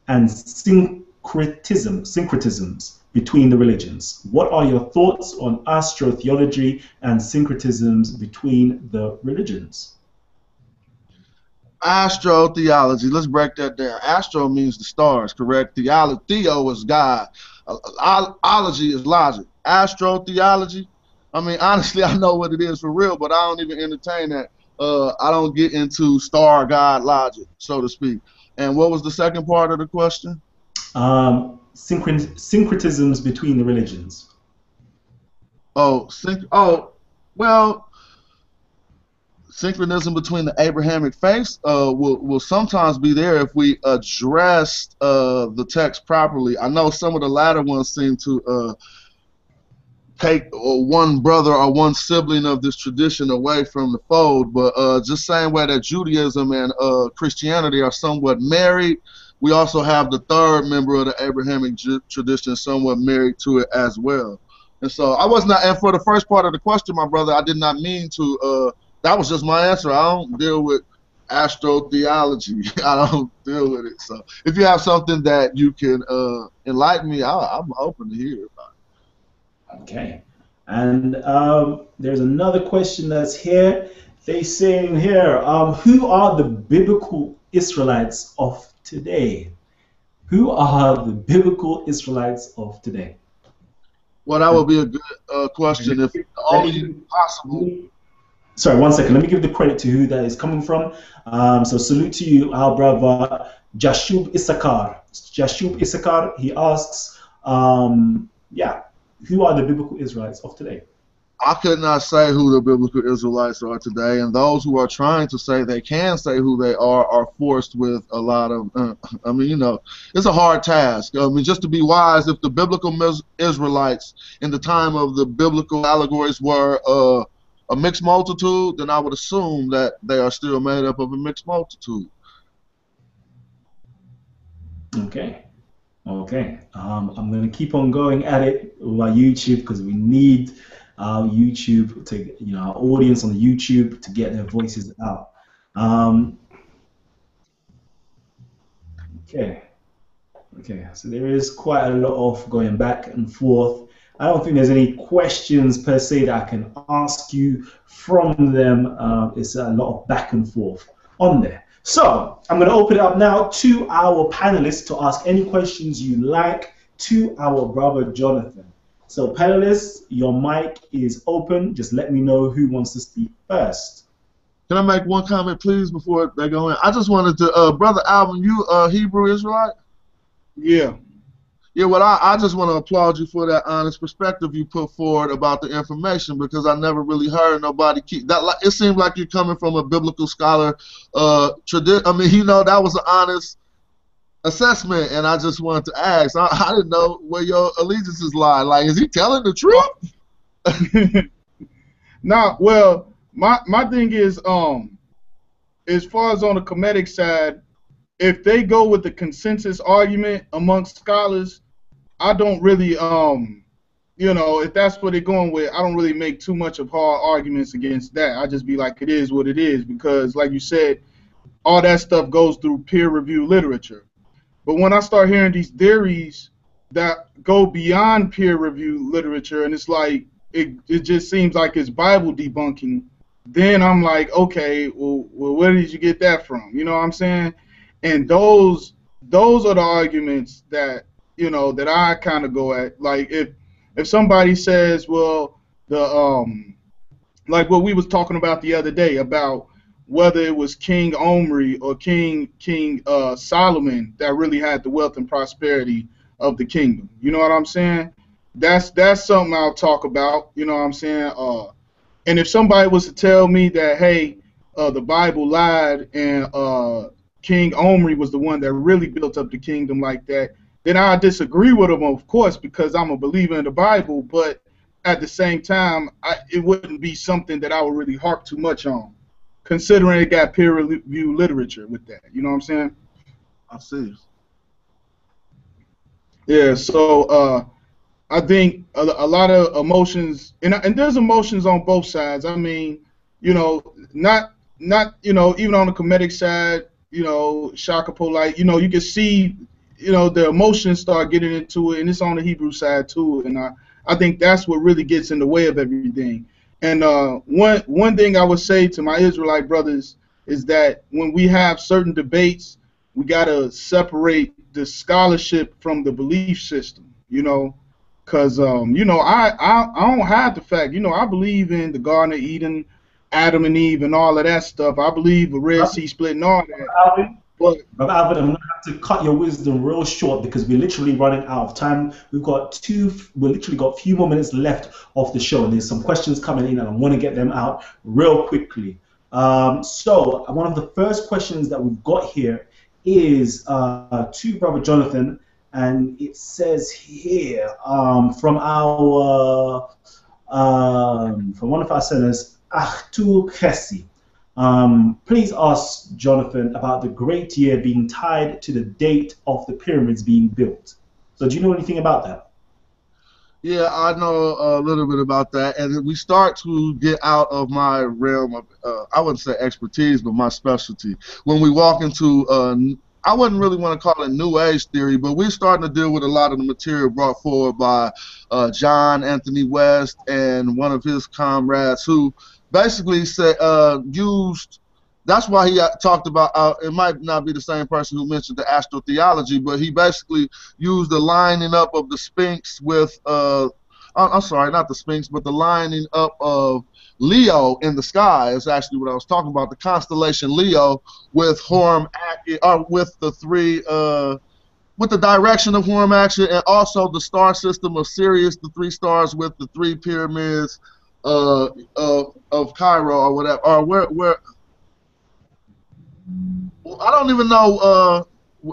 and syncretisms between the religions? What are your thoughts on astrotheology and syncretisms between the religions? Astrotheology, let's break that down. Astro means the stars, correct? Theo is God. Ology is logic. Astrotheology, I mean, honestly, I know what it is for real, but I don't even entertain that. I don't get into star God logic, so to speak. And what was the second part of the question? Syncretisms between the religions. Well, synchronism between the Abrahamic faiths will sometimes be there if we address the text properly. I know some of the latter ones seem to take one brother or one sibling of this tradition away from the fold, but just same way that Judaism and Christianity are somewhat married, we also have the third member of the Abrahamic tradition somewhat married to it as well. And so I was not, and for the first part of the question, my brother, I did not mean to, that was just my answer. I don't deal with astrotheology. I don't deal with it. So if you have something that you can enlighten me, I'm open to hear about it. Okay. And there's another question that's here. They saying here, who are the biblical Israelites of today? Who are the biblical Israelites of today? Well, that would be a good question if only possible. Sorry, one second. Let me give the credit to who that is coming from. So salute to you, our brother Jashub Issachar. Jashub Issachar, he asks, who are the biblical Israelites of today? I could not say who the biblical Israelites are today, and those who are trying to say they can say who they are forced with a lot of, I mean, you know, it's a hard task. I mean, just to be wise, if the biblical Israelites in the time of the biblical allegories were a mixed multitude, then I would assume that they are still made up of a mixed multitude. Okay. Okay. I'm going to keep on going at it by YouTube because we need our YouTube to, you know, our audience on the YouTube to get their voices out. Okay. Okay. So there is quite a lot of going back and forth. I don't think there's any questions per se that I can ask you from them. It's a lot of back and forth on there. So I'm going to open it up now to our panelists to ask any questions you like to our brother Jonathan. So panelists, your mic is open. Just let me know who wants to speak first. Can I make one comment, please, before they go in? I just wanted to, Brother Alvin, you Hebrew Israelite? Yeah. Yeah, well, I just want to applaud you for that honest perspective you put forward about the information, because I never really heard nobody keep that. Like, it seemed like you're coming from a biblical scholar tradition. I mean, that was an honest assessment, and I just wanted to ask. I didn't know where your allegiances lie. Like, is he telling the truth? Nah, well, my thing is, as far as on the Kemetic side, if they go with the consensus argument amongst scholars, I don't really, if that's what they're going with, I don't really make too much of hard arguments against that. I just be like, it is what it is, because, like you said, all that stuff goes through peer-reviewed literature. But when I start hearing these theories that go beyond peer-reviewed literature, and it's like, it just seems like it's Bible debunking, then I'm like, okay, well, where did you get that from? You know what I'm saying? And those are the arguments that, that I kind of go at. Like, if somebody says, well, like what we was talking about the other day about whether it was King Omri or King Solomon that really had the wealth and prosperity of the kingdom. You know what I'm saying? That's something I'll talk about. You know what I'm saying? And if somebody was to tell me that, hey, the Bible lied and King Omri was the one that really built up the kingdom like that, then I disagree with them, of course, because I'm a believer in the Bible. But at the same time, it wouldn't be something that I would really harp too much on, considering it got peer-reviewed literature with that. You know what I'm saying? I see. Yeah. So I think a lot of emotions, and there's emotions on both sides. I mean, not even on the Kemetic side. Shaka Polite, you can see, the emotions start getting into it, and it's on the Hebrew side too. And I think that's what really gets in the way of everything. And one thing I would say to my Israelite brothers is that when we have certain debates, we gotta separate the scholarship from the belief system. Because I don't hide the fact. I believe in the Garden of Eden, Adam and Eve, and all of that stuff. I believe the Red Sea split and all that. Alvin, I'm going to have to cut your wisdom real short because we're literally running out of time. We've literally got a few more minutes left of the show, and there's some questions coming in, and I want to get them out real quickly. So one of the first questions that we've got here is to Brother Jonathan, and it says here from one of our senators, Achtu Khesi. Please ask Jonathan about the great year being tied to the date of the pyramids being built. So do you know anything about that? Yeah, I know a little bit about that, and we start to get out of my realm of, I wouldn't say expertise, but my specialty. When we walk into, I wouldn't really want to call it New Age theory, but we're starting to deal with a lot of the material brought forward by John Anthony West and one of his comrades who basically said, that's why he talked about, it might not be the same person who mentioned the astrotheology, but he basically used the lining up of the Sphinx with, I'm sorry, not the Sphinx, but the lining up of Leo in the sky is actually what I was talking about, the constellation Leo with with the three, with the direction of Horm action, and also the star system of Sirius, the three stars with the three pyramids of Cairo or whatever, or where I don't even know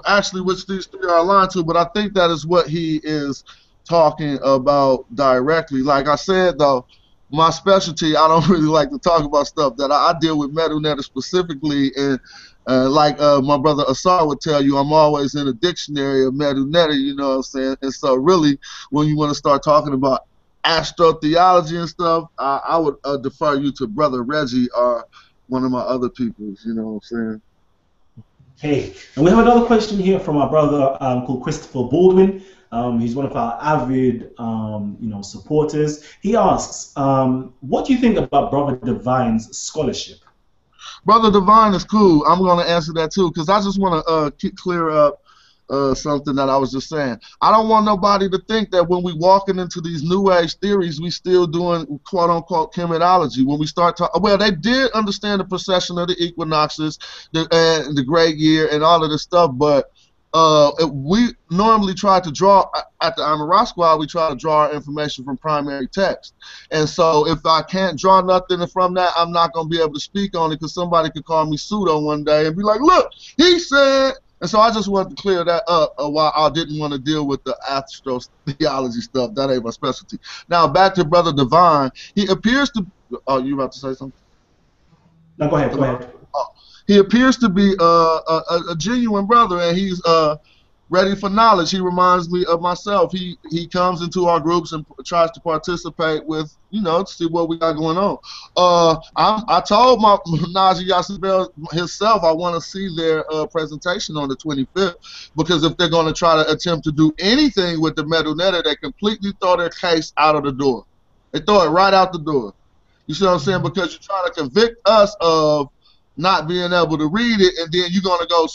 actually which these three are aligned to, but I think that is what he is talking about directly. Like I said, though, my specialty, I don't really like to talk about stuff that I deal with MetaNet specifically, and like my brother Asar would tell you, I'm always in a dictionary of MetaNet, you know what I'm saying? And so really, when you want to start talking about astrotheology and stuff, I would defer you to Brother Reggie or one of my other peoples, you know what I'm saying? Okay, and we have another question here from our brother called Christopher Baldwin. He's one of our avid, supporters. He asks, what do you think about Brother Divine's scholarship? Brother Divine is cool. I'm going to answer that too, because I just want to clear up something that I was just saying. I don't want nobody to think that when we walking into these New Age theories, we still doing quote unquote chemetology. When we start talking, well, they did understand the precession of the equinoxes, the great year, and all of this stuff, but we normally try to draw at the Amara Squad. We try to draw our information from primary text, and so if I can't draw nothing from that, I'm not going to be able to speak on it because somebody could call me pseudo one day and be like, "Look, he said." And so I just wanted to clear that up while I didn't want to deal with the astrotheology stuff. That ain't my specialty. Now back to Brother Divine. He appears to. Oh, you about to say something? No, go ahead. Go ahead. He appears to be a genuine brother, and he's ready for knowledge. He reminds me of myself. He comes into our groups and tries to participate with, to see what we got going on. I told my Najee Yasabel himself I want to see their presentation on the 25th, because if they're going to try to attempt to do anything with the metal netter, they completely throw their case out of the door. They throw it right out the door. You see what I'm saying? Because you're trying to convict us of not being able to read it, and then you're going to go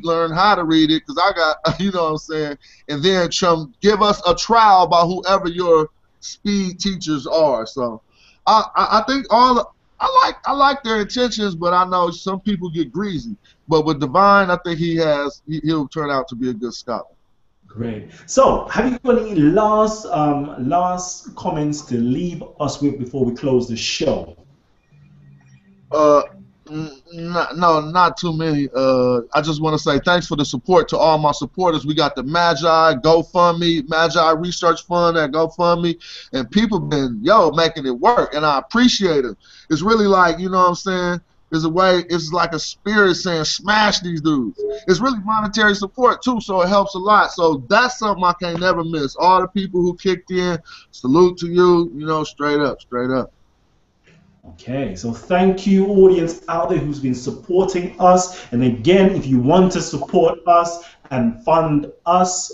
learn how to read it, because I got, you know what I'm saying, and then give us a trial by whoever your speed teachers are. So I think I like their intentions, but I know some people get greasy. But with Divine, I think he'll turn out to be a good scholar. Great. So, have you got any last comments to leave us with before we close the show? No, not too many. I just want to say thanks for the support to all my supporters. We got the Magi GoFundMe, Magi Research Fund at GoFundMe, and people been making it work, and I appreciate it. It's really like, you know what I'm saying, it's like a spirit saying smash these dudes. It's really monetary support too, so it helps a lot. So that's something I can't never miss. All the people who kicked in, salute to you, straight up. Okay, so thank you, audience out there who's been supporting us. And again, if you want to support us and fund us,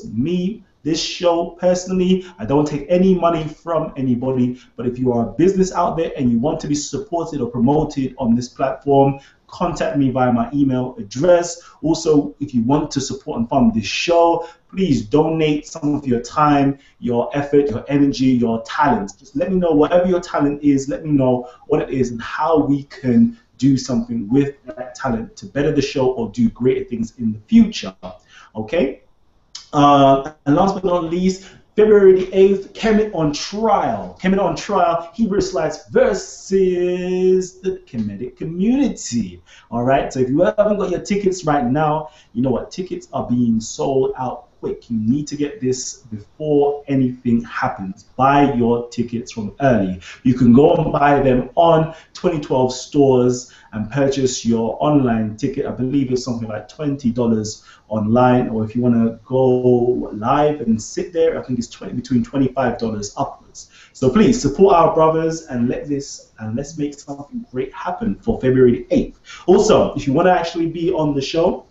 this show personally, I don't take any money from anybody. But if you are a business out there and you want to be supported or promoted on this platform, contact me via my email address. Also, if you want to support and fund this show, please donate some of your time, your effort, your energy, your talents. Just let me know whatever your talent is. Let me know what it is and how we can do something with that talent to better the show or do greater things in the future. Okay? And last but not least, February the 8th, Kemet on Trial. Kemet on Trial, Hebrew Israelites versus the Kemetic community. All right, so if you haven't got your tickets right now, you know what? Tickets are being sold out quick. You need to get this before anything happens. Buy your tickets from early. You can go and buy them on 2012 stores and purchase your online ticket. I believe it's something like $20 online, or if you want to go live and sit there, I think it's between $25 upwards. So please support our brothers and let's make something great happen for February 8th. Also, if you want to actually be on the show,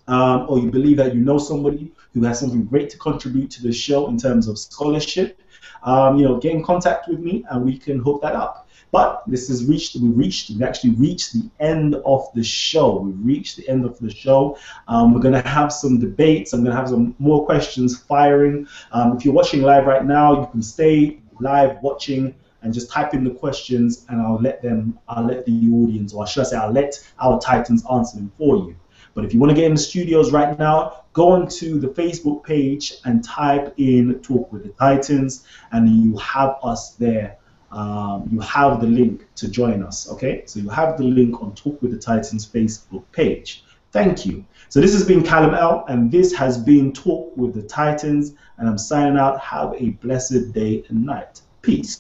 or you believe that you know somebody who has something great to contribute to the show in terms of scholarship, get in contact with me and we can hook that up. But we've actually reached the end of the show. We've reached the end of the show. We're going to have some debates. I'm going to have some more questions firing. If you're watching live right now, you can stay live watching and just type in the questions, and I'll let the audience, or should I say, I'll let our Titans answer them for you. But if you want to get in the studios right now, go onto the Facebook page and type in Talk with the Titans, and you have us there. You have the link to join us, okay? So you have the link on Talk with the Titans Facebook page. Thank you. So this has been Callum L, and this has been Talk with the Titans, and I'm signing out. Have a blessed day and night. Peace.